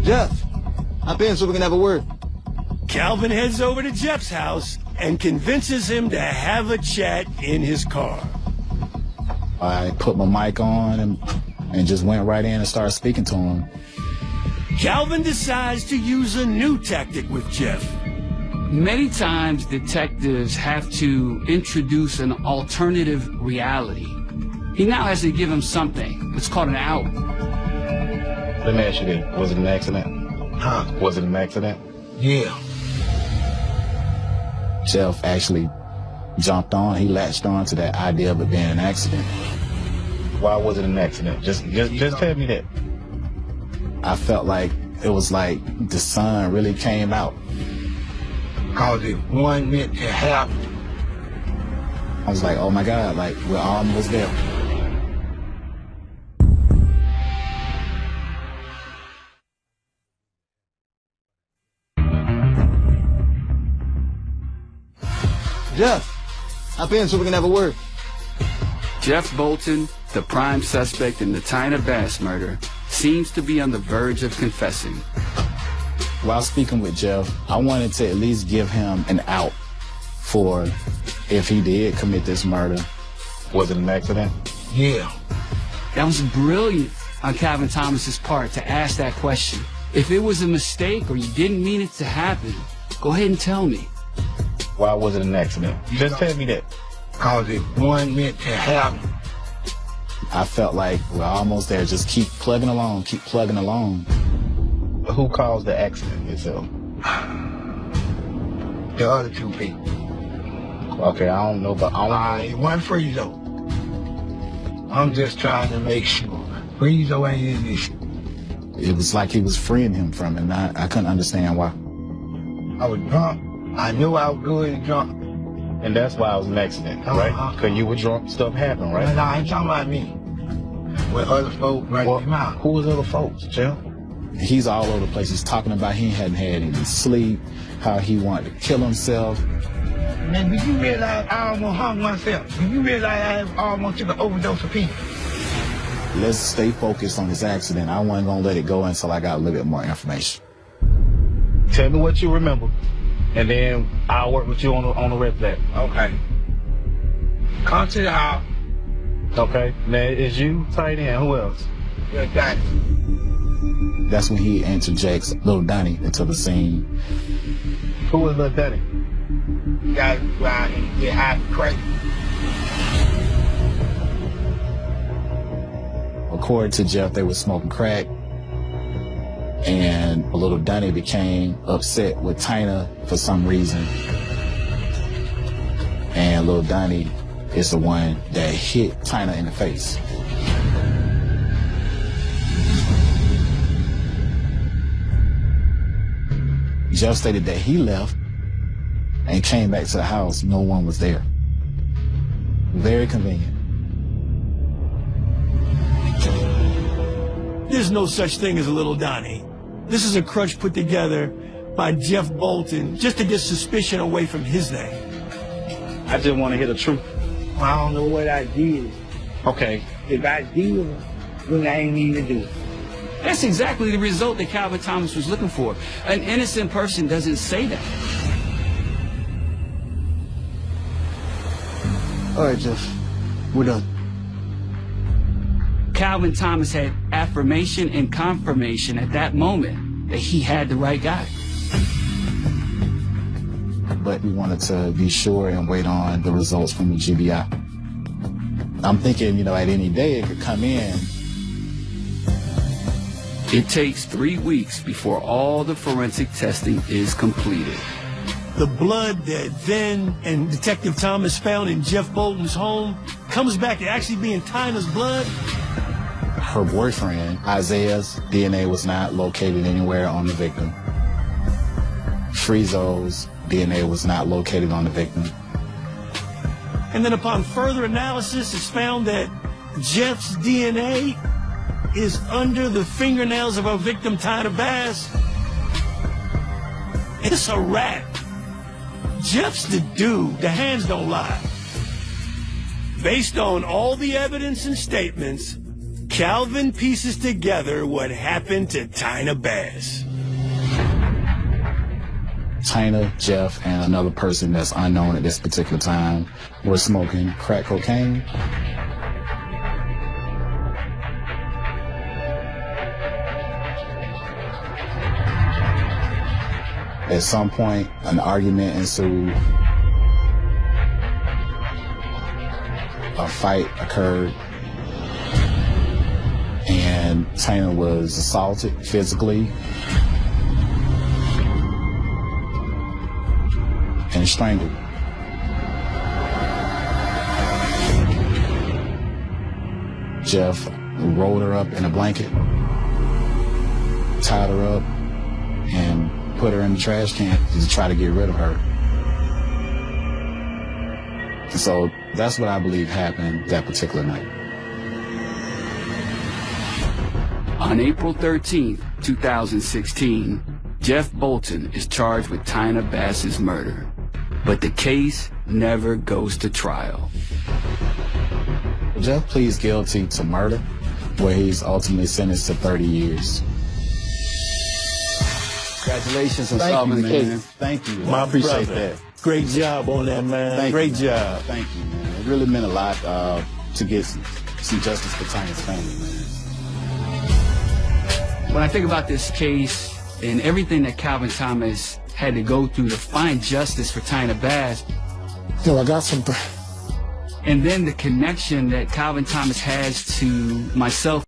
Jeff, hop in so we can have a word. Calvin heads over to Jeff's house and convinces him to have a chat in his car. I put my mic on and just went right in and started speaking to him. Calvin decides to use a new tactic with Jeff. Many times detectives have to introduce an alternative reality. He now has to give him something. It's called an out. Let me ask you this. Was it an accident? Huh? Was it an accident? Yeah. Jeff actually jumped on, he latched on to that idea of it being an accident. Why was it an accident? Just tell me that. I felt like it was like the sun really came out. Cause it wasn't meant to happen. I was like, oh my God, like we're almost there. Jeff, hop in so we can have a word. Jeff Bolton, the prime suspect in the Tyna Bass murder, seems to be on the verge of confessing. While speaking with Jeff, I wanted to at least give him an out for if he did commit this murder. Was it an accident? Yeah. That was brilliant on Calvin Thomas's part to ask that question. If it was a mistake or you didn't mean it to happen, go ahead and tell me. Why was it an accident? Just tell me that. Cause it wasn't meant to happen. I felt like we're almost there. Just keep plugging along, keep plugging along. Who caused the accident itself? The other two people. Okay, I don't know, but it wasn't Friezo. I'm just trying to make sure. Friezo ain't in this. It was like he was freeing him from it, and I couldn't understand why. I was drunk. I knew I was good and drunk. And that's why it was an accident, right? Because you were drunk, stuff happened, right? No, I ain't talking about me. With other folks right him out. Who was other folks, Jeff? He's all over the place. He's talking about he hadn't had any sleep, how he wanted to kill himself. Man, did you realize I almost hung myself? Did you realize I almost took an overdose of people? Let's stay focused on this accident. I wasn't going to let it go until I got a little bit more information. Tell me what you remember, and then I'll work with you on the rest of that. Okay. Come to the house. Okay. Now, is you tight end? Who else? Your daddy. That's when he interjects Little Donnie into the scene. Who was Little Donnie? You guys go out and get high and crazy. According to Jeff, they were smoking crack, and Little Donnie became upset with Tyna for some reason. And Little Donnie is the one that hit Tyna in the face. Jeff stated that he left and came back to the house. No one was there. Very convenient. There's no such thing as a Little Donnie. This is a crutch put together by Jeff Bolton just to get suspicion away from his name. I just want to hear the truth. Well, I don't know what I did. Okay. If I did, then I ain't need to do it. That's exactly the result that Calvin Thomas was looking for. An innocent person doesn't say that. All right, Jeff. We're done. Calvin Thomas had affirmation and confirmation at that moment that he had the right guy. But we wanted to be sure and wait on the results from the GBI. I'm thinking, at any day it could come in. It takes 3 weeks before all the forensic testing is completed. The blood that Venn and Detective Thomas found in Jeff Bolton's home comes back to actually being Tyna's blood. Her boyfriend, Isaiah's DNA was not located anywhere on the victim. Friezo's DNA was not located on the victim. And then upon further analysis, it's found that Jeff's DNA is under the fingernails of our victim, Tyna Bass. It's a wrap. Jeff's the dude. The hands don't lie. Based on all the evidence and statements, Calvin pieces together what happened to Tyna Bass. Tyna, Jeff, and another person that's unknown at this particular time were smoking crack cocaine. At some point, an argument ensued. A fight occurred. Tana was assaulted physically and strangled. Jeff rolled her up in a blanket, tied her up, and put her in the trash can to try to get rid of her. And so that's what I believe happened that particular night. On April 13th, 2016, Jeff Bolton is charged with Tyna Bass's murder, but the case never goes to trial. Jeff pleads guilty to murder, where he's ultimately sentenced to 30 years. Congratulations on Thank solving you, the man. case. Thank you. My I appreciate brother. that. Great job on that, man. Thank Great you, man. job. Thank you, man. It really meant a lot to get some justice for Tyna's family, man. When I think about this case and everything that Calvin Thomas had to go through to find justice for Tyna Bass, Yo, I got something. and then the connection that Calvin Thomas has to myself